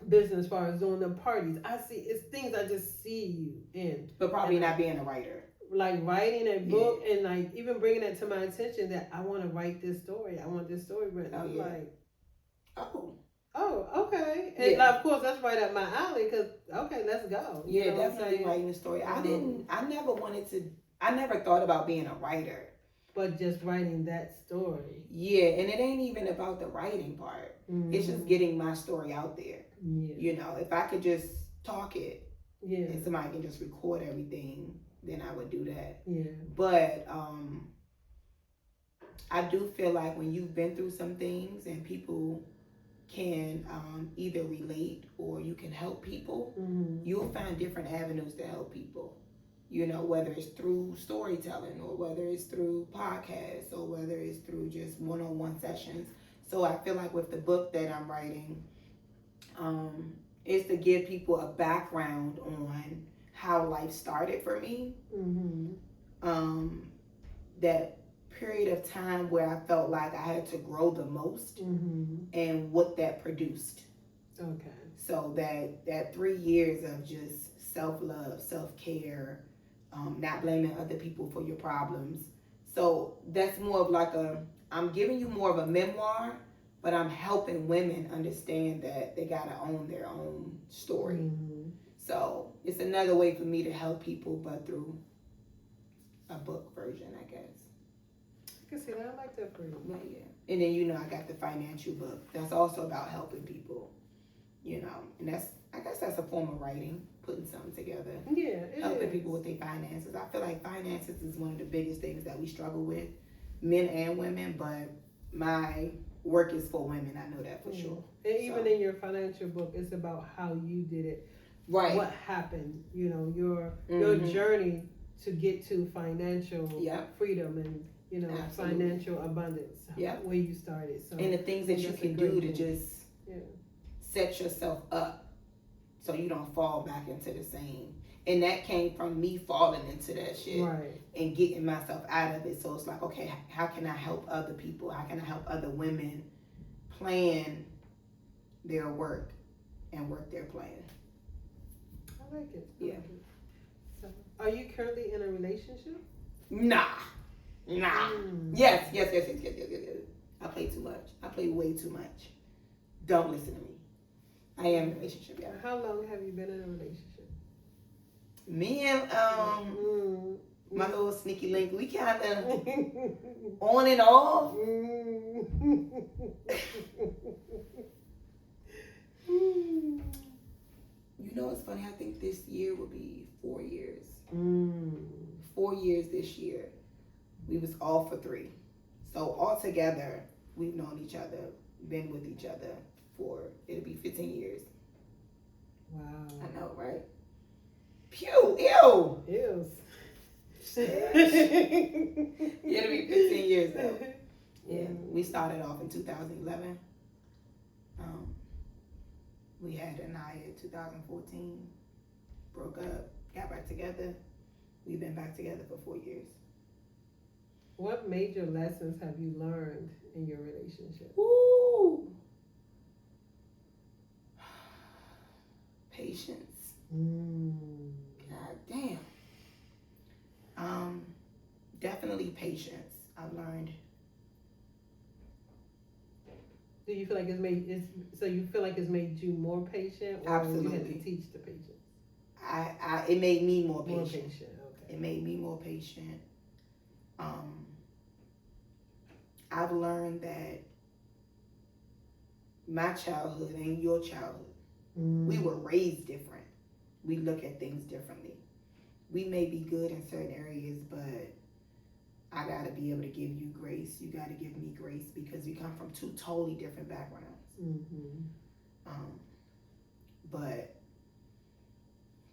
business, as far as doing the parties. I see it's things I just see you in,
but probably not being a writer.
Like writing a book and like even bringing that to my attention that I want to write this story. I want this story written. I'm like, oh, okay. And of course that's right up my alley because let's go.
Yeah, definitely writing a story. I never thought about being a writer.
But just writing that story.
Yeah, and it ain't even about the writing part. It's just getting my story out there. Yeah. If I could just talk it, and somebody can just record everything, then I would do that.
Yeah.
But I do feel like when you've been through some things and people can either relate or you can help people, you'll find different avenues to help people. you know, whether it's through storytelling or whether it's through podcasts or whether it's through just one-on-one sessions. So I feel like with the book that I'm writing, is to give people a background on how life started for me. That period of time where I felt like I had to grow the most and what that produced.
Okay.
So that 3 years of just self-love, self-care, not blaming other people for your problems. So that's more of like I'm giving you more of a memoir, but I'm helping women understand that they gotta own their own story. So it's another way for me to help people, but through a book version, I guess.
I can see that. I like that for you.
But yeah. And then, you know, I got the financial book. That's also about helping people, you know. And I guess that's a form of writing, putting something together.
Yeah, it
helping
is.
people with their finances. I feel like finances is one of the biggest things that we struggle with, men and women, but my work is for women. I know that for sure.
And even in your financial book, it's about how you did it.
Right.
What happened, you know, your journey to get to financial freedom and, you know, financial abundance. Where you started. So
and the things that you can do to just set yourself up so you don't fall back into the same. And that came from me falling into that shit and getting myself out of it. So it's like, okay, how can I help other people? How can I help other women plan their work and work their plan?
I like it. I like it. So, are you currently in a relationship?
Nah. Yes. I play too much. I play way too much. Don't listen to me. I am in a relationship, yeah.
How long have you been in a relationship?
Me and my little sneaky link, we kind of on and off. You know, it's funny. I think this year will be 4 years. 4 years this year. We was all for 3. So altogether, we've known each other, been with each other for, it'll be 15 years.
Wow.
I know, right? Pew, ew.
Ew.
It'll be 15 years though. Yeah, we started off in 2011. We had Anaya in 2014, broke up, got back together. We've been back together for 4 years.
What major lessons have you learned in your relationship?
Woo! Patience. God damn. Definitely patience. I've learned.
Do you feel like so you feel like it's made you more patient, or
Absolutely.
you had to teach the patience?
It made me more patient.
More patient, okay.
It made me more patient. I've learned that my childhood ain't your childhood. We were raised different. We look at things differently. We may be good in certain areas, but I gotta be able to give you grace. You gotta give me grace because we come from 2 totally different backgrounds. But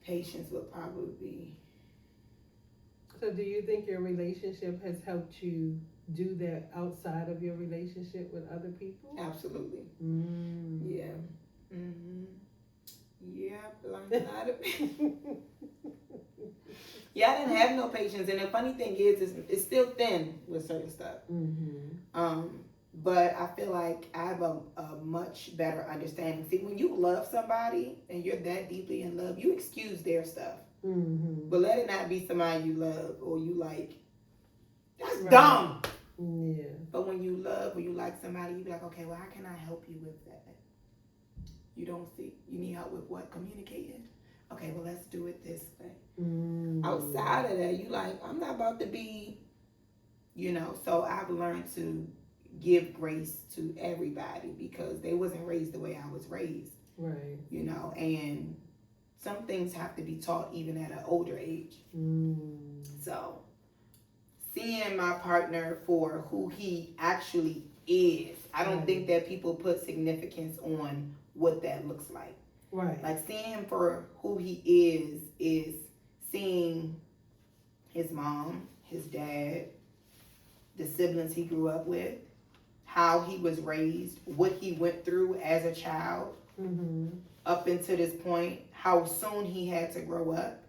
patience would probably be.
So do you think your relationship has helped you do that outside of your relationship with other people?
Absolutely. Yeah. Yeah, learned a lot of people. Yeah, I didn't have no patience, and the funny thing is it's still thin with certain stuff. But I feel like I have a much better understanding. See, when you love somebody and you're that deeply in love, you excuse their stuff. But let it not be somebody you love or you like. That's dumb.
Yeah.
But when you love or you like somebody, you be like, okay, well, how can I help you with that? You don't see. You need help with what? Communicating? Okay, well, let's do it this way. Outside of that, you like, I'm not about to be, you know, so I've learned to give grace to everybody because they wasn't raised the way I was raised.
Right.
You know, and some things have to be taught even at an older age. So seeing my partner for who he actually is, I don't think that people put significance on what that looks like.
Right.
Like seeing him for who he is seeing his mom, his dad, the siblings he grew up with, how he was raised, what he went through as a child, up until this point, how soon he had to grow up,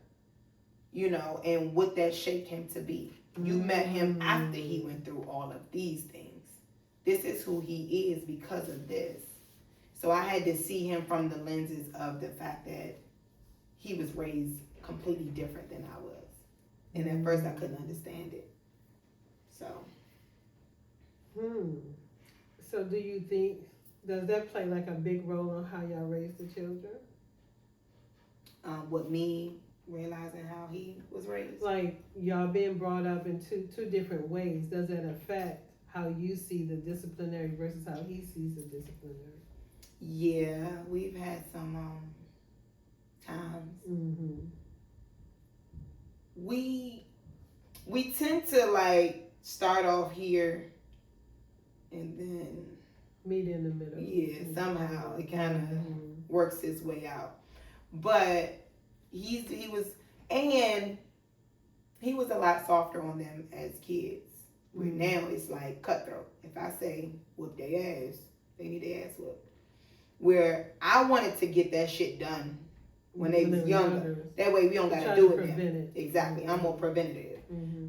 you know, and what that shaped him to be. You met him after he went through all of these things. This is who he is because of this. So I had to see him from the lenses of the fact that he was raised completely different than I was. And at first I couldn't understand it. So.
So do you think, does that play like a big role on how y'all raise the children?
With me realizing how he was raised.
Like y'all being brought up in two different ways, does that affect how you see the disciplinary versus how he sees the disciplinary?
Yeah, we've had some times. We tend to like start off here and then
meet in the middle.
Yeah, somehow it kind of works its way out. But he was a lot softer on them as kids. Where now it's like cutthroat. If I say whoop their ass, they need their ass whooped. Where I wanted to get that shit done when they was younger. That way we don't gotta do it now. Exactly. I'm more preventative.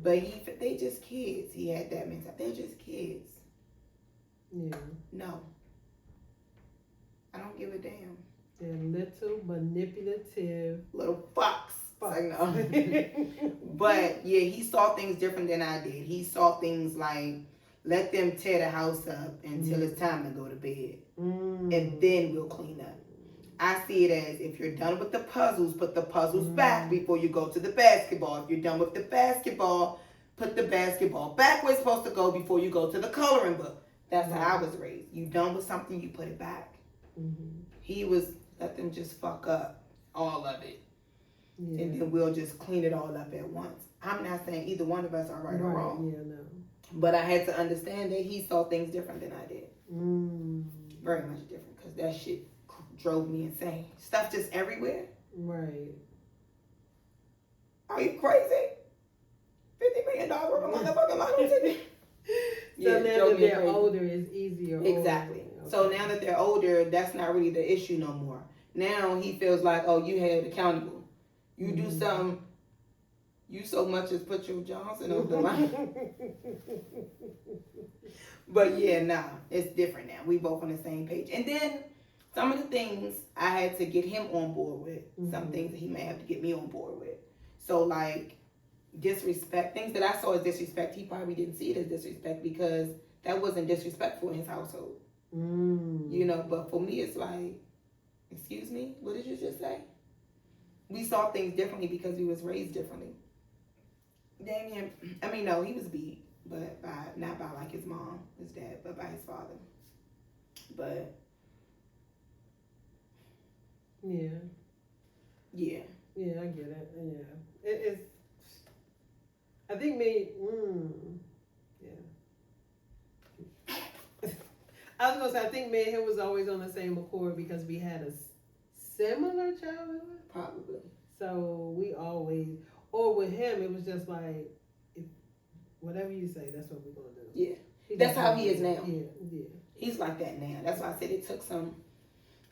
But they just kids. He had that mentality. They're just kids.
Yeah.
No. I don't give a damn.
They're little manipulative
little fucks. I know. But yeah, he saw things different than I did. He saw things like, let them tear the house up until it's time to go to bed. And then we'll clean up. I see it as, if you're done with the puzzles, put the puzzles back before you go to the basketball. If you're done with the basketball, put the basketball back where it's supposed to go before you go to the coloring book. That's how I was raised. You done with something, you put it back. He was, let them just fuck up all of it. Yeah. And then we'll just clean it all up at once. I'm not saying either one of us are right or wrong.
Yeah, no.
But I had to understand that he saw things different than I did. Very much different, because that shit drove me insane. Stuff just everywhere.
Right.
Are you crazy? $50 million worth of motherfucking lotto ticket.
So now that they're older, it's easier.
Exactly. Okay. So now that they're older, that's not really the issue no more. Now he feels like, oh, you held accountable. You do something, you so much as put your Johnson over the line. But yeah, nah, it's different now. We both on the same page. And then some of the things I had to get him on board with. Some things that he may have to get me on board with. So like disrespect, things that I saw as disrespect, he probably didn't see it as disrespect because that wasn't disrespectful in his household. You know, but for me it's like, excuse me, what did you just say? We saw things differently because we was raised differently. Damien, I mean, no, he was beat, but not by like his mom, his dad, but by his father. But yeah,
I get it. Yeah, it's. I think me. I was gonna say, I think me and him was always on the same accord because we had a similar childhood.
Probably.
So we always, or with him, it was just like, if whatever you say, that's what we're gonna do.
Yeah, that's how he is now.
Yeah.
He's like that now. That's why I said it took some,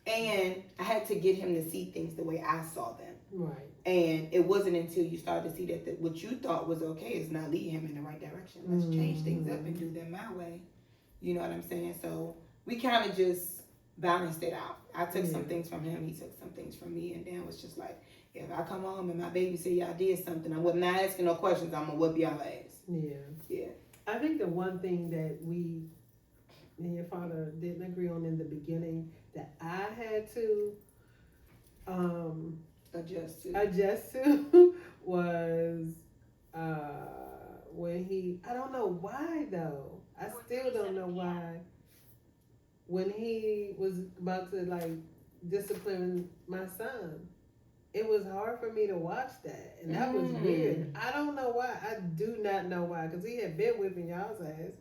and I had to get him to see things the way I saw them.
Right.
And it wasn't until you started to see that what you thought was okay is not leading him in the right direction. Let's change things up and do them my way. You know what I'm saying? So we kind of just balanced it out. I took some things from him, he took some things from me, and then it was just like, if I come home and my baby say y'all did something, I'm not asking no questions, I'm gonna whoop y'all ass. Yeah.
I think the one thing that me and your father didn't agree on in the beginning that I had to adjust to was when he, I don't know why though. I still don't know why. When he was about to like discipline my son, it was hard for me to watch that, and that was weird. I don't know why. I do not know why, because he had been whipping y'all's ass.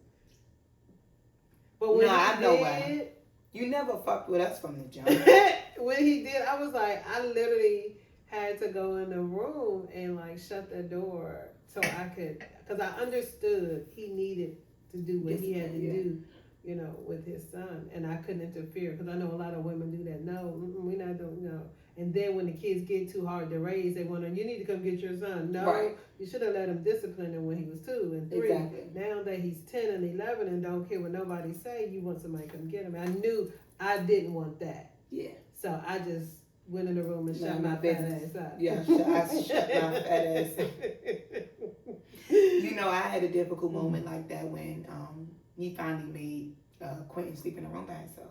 But when
I know why. You never fucked with us from the jump.
When he did, I was like, I literally had to go in the room and like shut the door so I could, because I understood he needed to do what he had to do, you know, with his son, and I couldn't interfere because I know a lot of women do that. No, we're not doing no. And then when the kids get too hard to raise, they want to, you need to come get your son. No,
Right.
you should have let him discipline him when he was 2 and 3.
Exactly.
Now that he's 10 and 11 and don't care what nobody say, you want somebody to come get him. I knew I didn't want that.
Yeah.
So I just went in the room and shut
my
my fat
business.
ass up.
Yeah, I shut my fat ass up. You know, I had a difficult moment like that when he finally made Quentin sleep in the room by himself.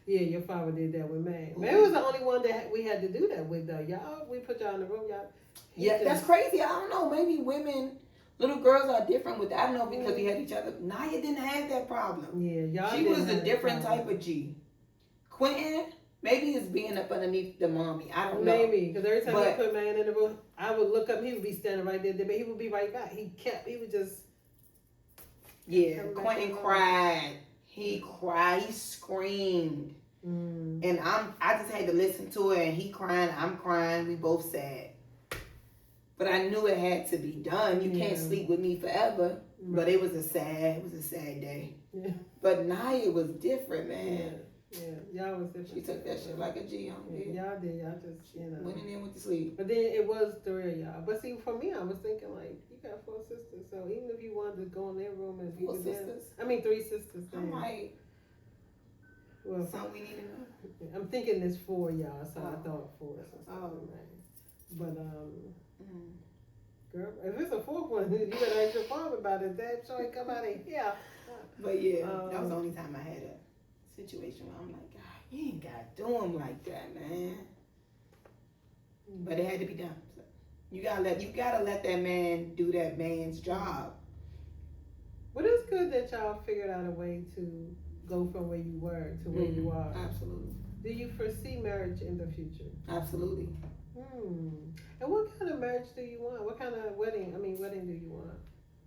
Yeah, your father did that with me. May was the only one that we had to do that with, though. Y'all, we put y'all in the room, y'all.
Yeah, that's crazy. I don't know. Maybe women, little girls are different with that. I don't know because we had each other. Naya didn't have that problem.
Yeah, y'all.
She was a different type of G. Quentin, maybe it's being up underneath the mommy. I don't know.
Maybe, because every time he put man in the room, I would look up, he would be standing right there, but he would be right back. He would just.
Yeah, Quentin cried. He cried. He screamed. And I just had to listen to it, and he crying, I'm crying, we both sad. But I knew it had to be done. You can't sleep with me forever. But it was a sad day. Yeah. But Naya was different, man.
Yeah, y'all was different.
She took that shit like a G on me.
Y'all did. Y'all just, you know.
Went in there with the sleep.
But then it was 3 of y'all. But see, for me, I was thinking like, you got 4 sisters. So even if you wanted to go in their room and be with them. 3 sisters.
I'm like,
well,
something we need to know.
I'm thinking there's 4 y'all, so I thought 4. But girl, if it's a 4th one, you better ask your father about it. That sure come out of here.
But yeah, that was the only time I had a situation where I'm like, God, you ain't gotta do him like that, man. But it had to be done. So you gotta let that man do that man's job.
But it's good that y'all figured out a way to go from where you were to where you are.
Absolutely.
Do you foresee marriage in the future?
Absolutely.
And what kind of marriage do you want? What kind of wedding do you want?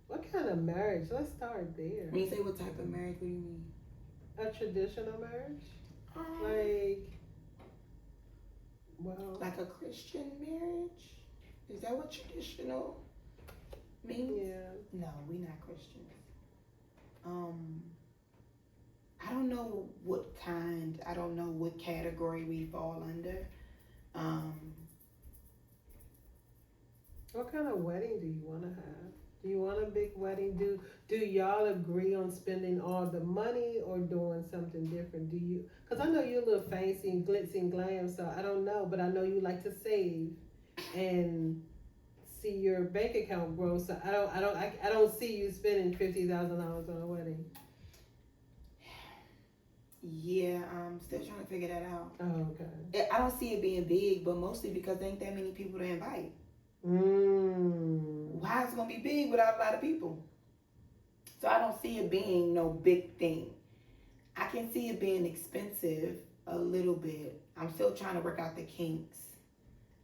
What kind of marriage? Let's start there.
When you say what type of marriage, what do you mean?
A traditional marriage?
Like a Christian marriage? Is that what traditional means?
Yeah.
No, we not Christians. I don't know I don't know what category we fall under.
What kind of wedding do you want to have? Do you want a big wedding? Do y'all agree on spending all the money or doing something different? Do you? Because I know you're a little fancy and glitzy and glam, so I don't know. But I know you like to save and see your bank account grow. So I don't see you spending $50,000 on a wedding.
Yeah, I'm still trying to figure that out.
Oh, okay.
I don't see it being big, but mostly because there ain't that many people to invite. Why is it gonna be big without a lot of people? So I don't see it being no big thing. I can see it being expensive a little bit. I'm still trying to work out the kinks.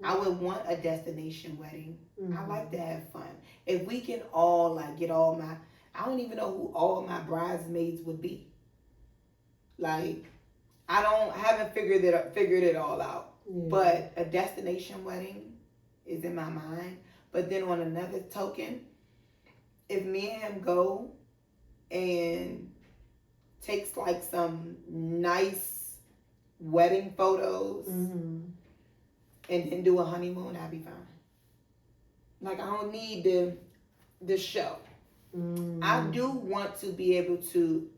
I would want a destination wedding. I like to have fun. If we can all get all I don't even know who all my bridesmaids would be. Like, haven't figured it all out. Yeah. But a destination wedding is in my mind. But then on another token, if me and him go and takes some nice wedding photos and then do a honeymoon, I'll be fine. I don't need the show. I do want to be able to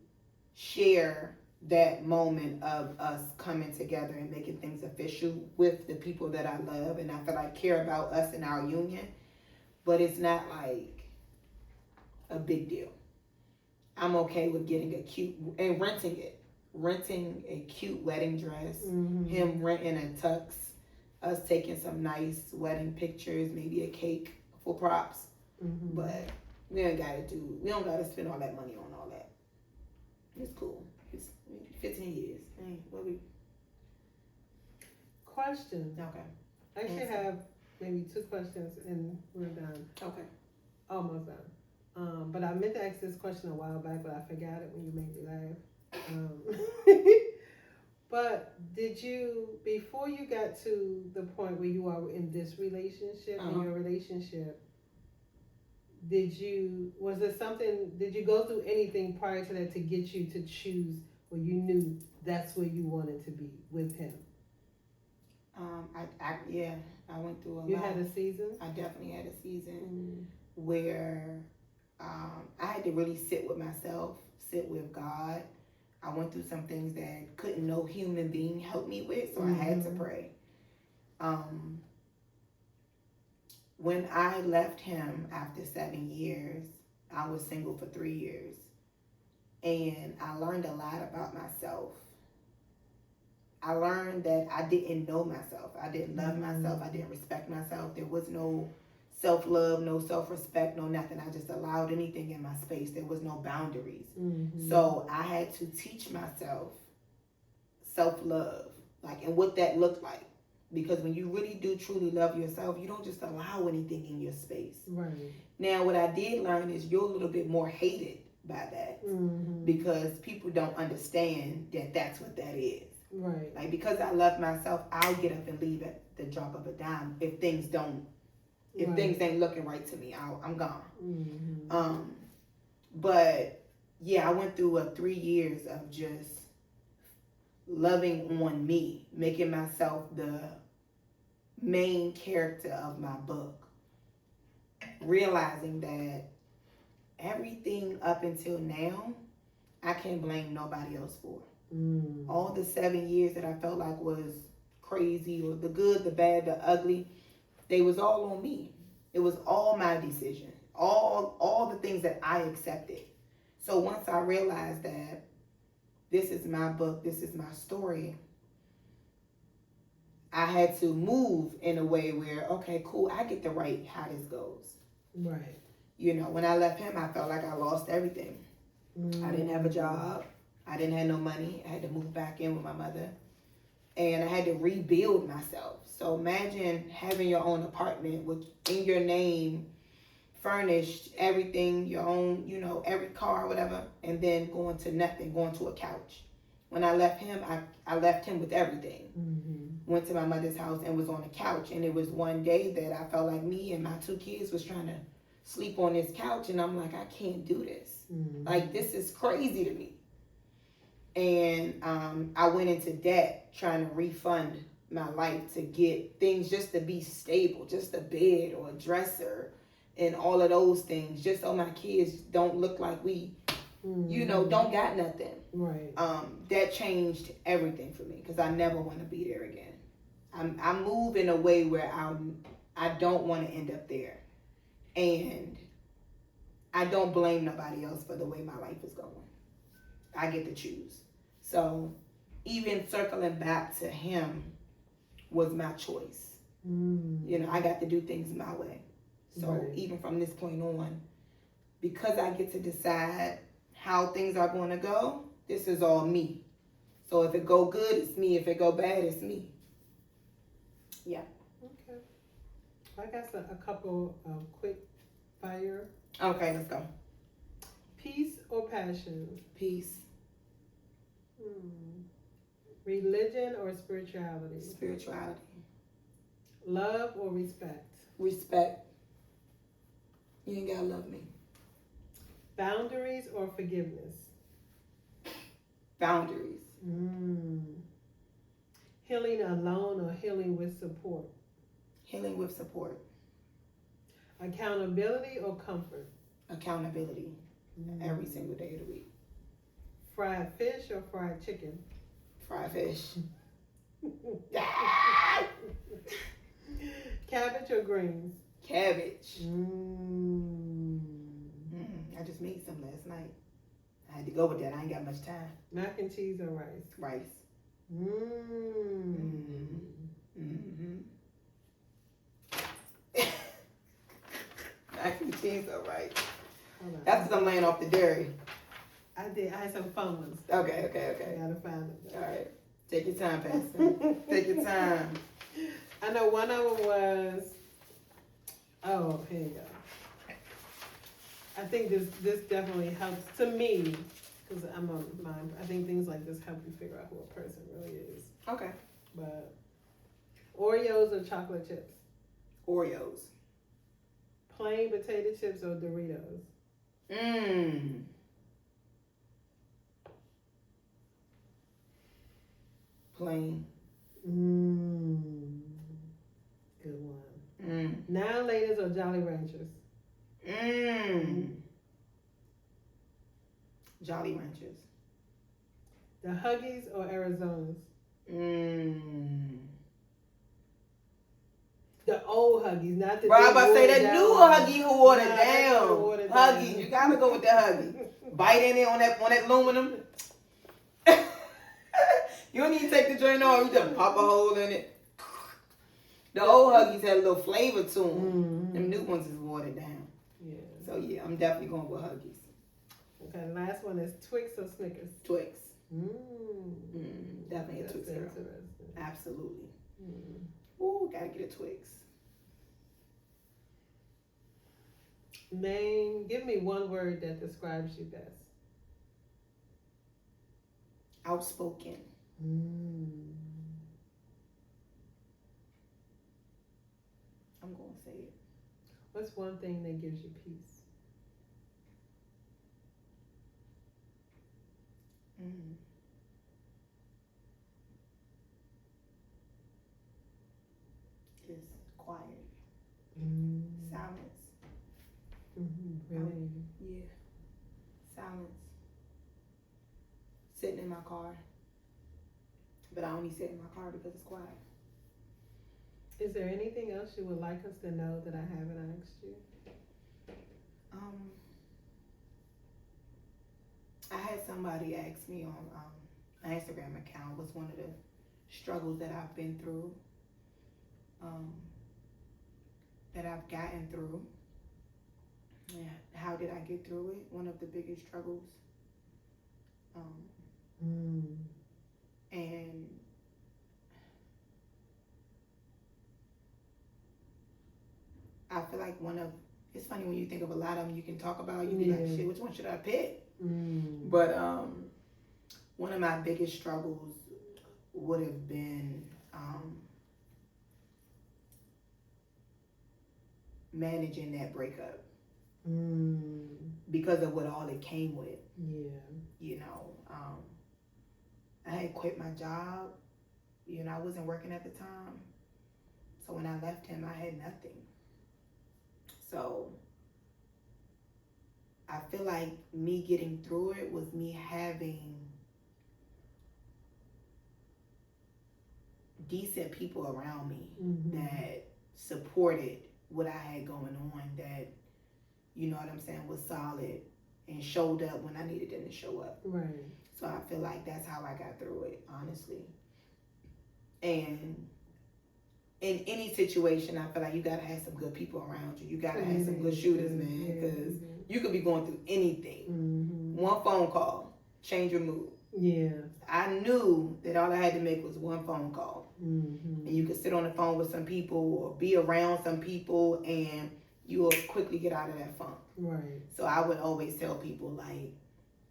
share that moment of us coming together and making things official with the people that I love and I feel like care about us and our union, but it's not a big deal. I'm okay with getting a cute and renting a cute wedding dress, him renting a tux, us taking some nice wedding pictures, maybe a cake for props, but we don't gotta spend all that money on all that. It's cool. 15 years.
Question.
Okay.
I actually have maybe 2 questions and we're done.
Okay.
Almost done. But I meant to ask this question a while back, but I forgot it when you made me laugh. But did you, before you got to the point where you are in this relationship, in your relationship, was there something, did you go through anything prior to that to get you to choose where you knew that's where you wanted to be with him?
Yeah, I went through a lot.
You had a season?
I definitely had a season where I had to really sit with myself, sit with God. I went through some things that couldn't no human being help me with, so I had to pray. When I left him after 7 years, I was single for 3 years. And I learned a lot about myself. I learned that I didn't know myself. I didn't love myself. I didn't respect myself. There was no self-love, no self-respect, no nothing. I just allowed anything in my space. There was no boundaries. So I had to teach myself self-love, and what that looked like. Because when you really do truly love yourself, you don't just allow anything in your space.
Right.
Now, what I did learn is you're a little bit more hated by that because people don't understand that that's what that is.
Right.
Because I love myself, I'll get up and leave at the drop of a dime if things ain't looking right to me. I'm gone. But yeah, I went through 3 years of just loving on me, making myself the main character of my book, realizing that everything up until now, I can't blame nobody else for. All the 7 years that I felt like was crazy, or the good, the bad, the ugly, they was all on me. It was all my decision. All the things that I accepted. So once I realized that this is my book, this is my story, I had to move in a way where, okay, cool, I get to write how this goes.
Right.
When I left him, I felt like I lost everything. I didn't have a job. I didn't have no money. I had to move back in with my mother. And I had to rebuild myself. So imagine having your own apartment with in your name, furnished, everything, your own, every car, whatever, and then going to nothing, going to a couch. When I left him, I left him with everything. Went to my mother's house and was on the couch. And it was one day that I felt like me and my 2 kids was trying to sleep on this couch. And I'm like, I can't do this. This is crazy to me. And I went into debt trying to refund my life to get things just to be stable, just a bed or a dresser and all of those things, just so my kids don't look like we, don't got nothing.
Right.
That changed everything for me because I never want to be there again. I move in a way where I don't want to end up there. And I don't blame nobody else for the way my life is going. I get to choose. So even circling back to him was my choice. I got to do things my way. So even from this point on, because I get to decide how things are going to go, this is all me. So if it go good, it's me. If it go bad, it's me. Yeah.
Okay. I got a couple quick fire.
Okay, let's go.
Peace or passion?
Peace.
Religion or spirituality?
Spirituality.
Love or respect?
Respect. You ain't gotta love me.
Boundaries or forgiveness?
Boundaries.
Healing alone or healing with support?
Healing with support.
Accountability or comfort?
Accountability. Every single day of the week.
Fried fish or fried chicken?
Fried fish.
Cabbage or greens?
Cabbage. I just made some last night. I had to go with that. I ain't got much time.
Mac and cheese or rice?
Rice. Mac and cheese or rice. That's because I'm laying off the dairy.
I did. I had some fun ones.
Okay.
I gotta find them.
All right. Take your time, Pastor. Take your time.
I know one of them was. Oh, here you go. I think this definitely helps to me Because I'm a mind. I think things like this help you figure out who a person really is.
Okay.
But Oreos or chocolate chips?
Oreos.
Plain potato chips or Doritos?
Plain.
Good one. Now Laters or Jolly Ranchers?
Jolly Ranchers.
The Huggies or Arizonas? The old Huggies, not the.
Bro, I'm about to say that new Huggy who watered down.
Huggies,
you gotta go with the Huggy. Bite in it on that aluminum. You don't need to take the joint off. You just pop a hole in it. The old Huggies had a little flavor to them. Them new ones is watered down.
Yeah.
So yeah, I'm definitely going with Huggies.
Okay, the last one is Twix or Snickers?
Twix. Definitely a Twix girl. Absolutely. Ooh, gotta get a Twix.
Give me one word that describes you best.
Outspoken. I'm gonna say it.
What's one thing that gives you peace?
Just quiet. Silence.
Really?
Yeah. Silence. Sitting in my car. But I only sit in my car because it's quiet.
Is there anything else you would like us to know that I haven't asked you?
I had somebody ask me on my Instagram account what's one of the struggles that I've been through, that I've gotten through. Yeah, how did I get through it? One of the biggest struggles. And I feel like it's funny when you think of a lot of them you can talk about, you be like, shit, which one should I pick? But one of my biggest struggles would have been managing that breakup. Because of what all it came with.
Yeah.
You know, I had quit my job. You know, I wasn't working at the time. So when I left him, I had nothing. So I feel like me getting through it was me having decent people around me that supported what I had going on, that, you know what I'm saying, was solid and showed up when I needed them to show up.
Right.
So I feel like that's how I got through it, honestly. And in any situation, I feel like you gotta have some good people around you. You gotta have some good shooters, man, because you could be going through anything. One phone call, change your mood.
Yeah.
I knew that all I had to make was one phone call. And you could sit on the phone with some people or be around some people and you will quickly get out of that funk.
Right.
So I would always tell people, like,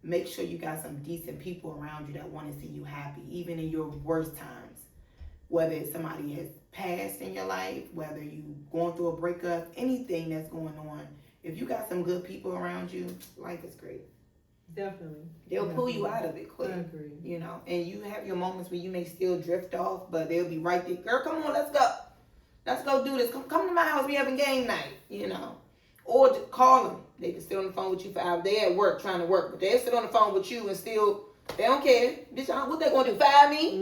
make sure you got some decent people around you that want to see you happy, even in your worst times. Whether it's somebody has passed in your life, whether you going through a breakup, anything that's going on, if you got some good people around you, life is great.
Definitely.
They'll pull you out of it quick.
I agree.
You know, and you have your moments where you may still drift off, but they'll be right there. Girl, come on, let's go. Let's go do this. Come to my house. We having game night, you know. Or just call them. They can sit on the phone with you for hours. They at work trying to work, but they'll sit on the phone with you and still, they don't care. Bitch, what they gonna do, fire me?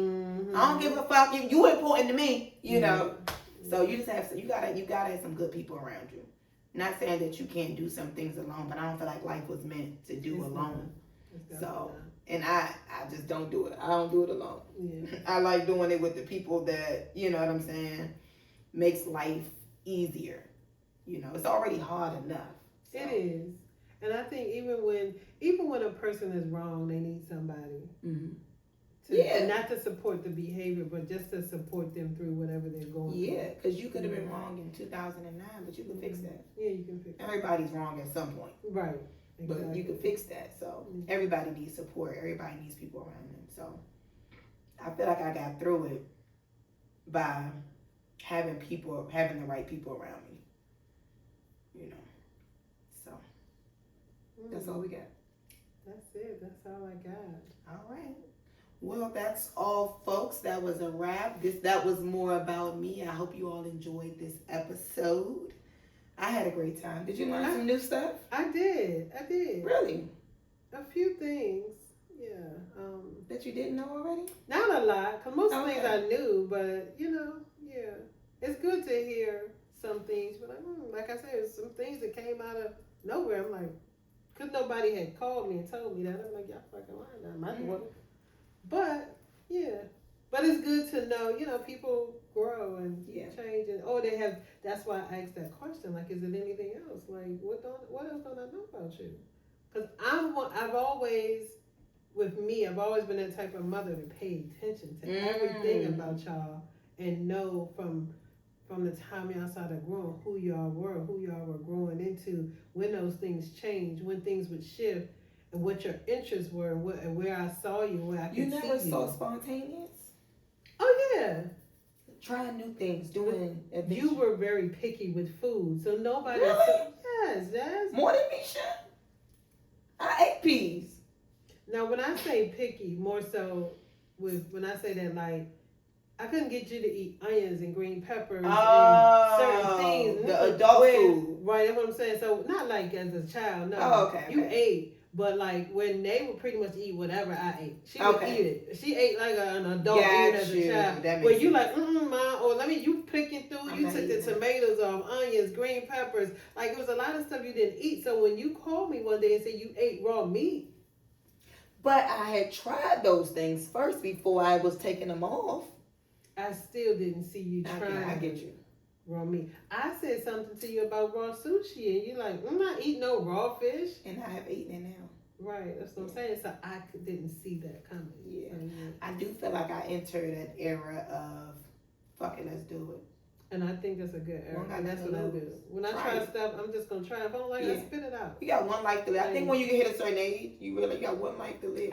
I don't give a fuck. You important to me, you know. So you just have you gotta have some good people around you. Not saying that you can't do some things alone, but I don't feel like life was meant to do alone. So, and I just don't do it. I don't do it alone. Yeah. I like doing it with the people that, you know what I'm saying, makes life easier. You know, it's already hard enough. So.
It is. And I think even when a person is wrong, they need somebody. Not to support the behavior, but just to support them through whatever they're going through.
Yeah, because you could have been wrong in 2009, but you can fix that.
Yeah, you can fix that.
Everybody's wrong at some point.
Right. Exactly.
But you can fix that. So everybody needs support. Everybody needs people around them. So I feel like I got through it by having the right people around me. You know. So that's all we got.
That's it. That's all I got.
All right. Well, that's all, folks. That was a wrap. That was more about me. I hope you all enjoyed this episode. I had a great time. Did you learn some new stuff?
I did.
Really?
A few things. Yeah.
That you didn't know already?
Not a lot, because most things I knew, but, yeah. It's good to hear some things, but like I said, some things that came out of nowhere. I'm like, because nobody had called me and told me that. I'm like, y'all fucking lying. My daughter. But, yeah. But it's good to know, people grow and change. And, that's why I asked that question. Like, is it anything else? Like, what else don't I know about you? Because I've always been that type of mother to pay attention to everything about y'all and know from the time y'all started growing who y'all were growing into, when those things changed, when things would shift, and what your interests were, and where I saw you, where I could see you.
You never so spontaneous?
Oh, yeah.
Trying new things, doing adventure.
You were very picky with food, so nobody...
Really?
Yes.
More than Misha? I ate peas.
Now, when I say picky, more so when I say that, like, I couldn't get you to eat onions and green peppers and certain things.
The adult food.
Right, that's what I'm saying. So, not like as a child, no.
Oh, okay.
You ate, but like when they would pretty much eat whatever I ate. She would eat it. She ate like an adult even as a child. Where you like, mom, or you picking through, you took the tomatoes off, onions, green peppers. Like, it was a lot of stuff you didn't eat. So when you called me one day and said you ate raw meat.
But I had tried those things first before I was taking them off.
I still didn't see you trying.
I get you.
Raw meat. I said something to you about raw sushi, and you're like, I'm not eating no raw fish.
And I have eaten it now.
Right, that's what I'm saying. So I didn't see that coming.
Yeah. So, I do feel like I entered an era of, fuck it, let's do it.
And I think that's a good era. And that's what I do. When I try stuff, I'm just going to try. If I don't like it, I spit it out.
You got one life to live. I think when you hit a certain age, you got one life to live.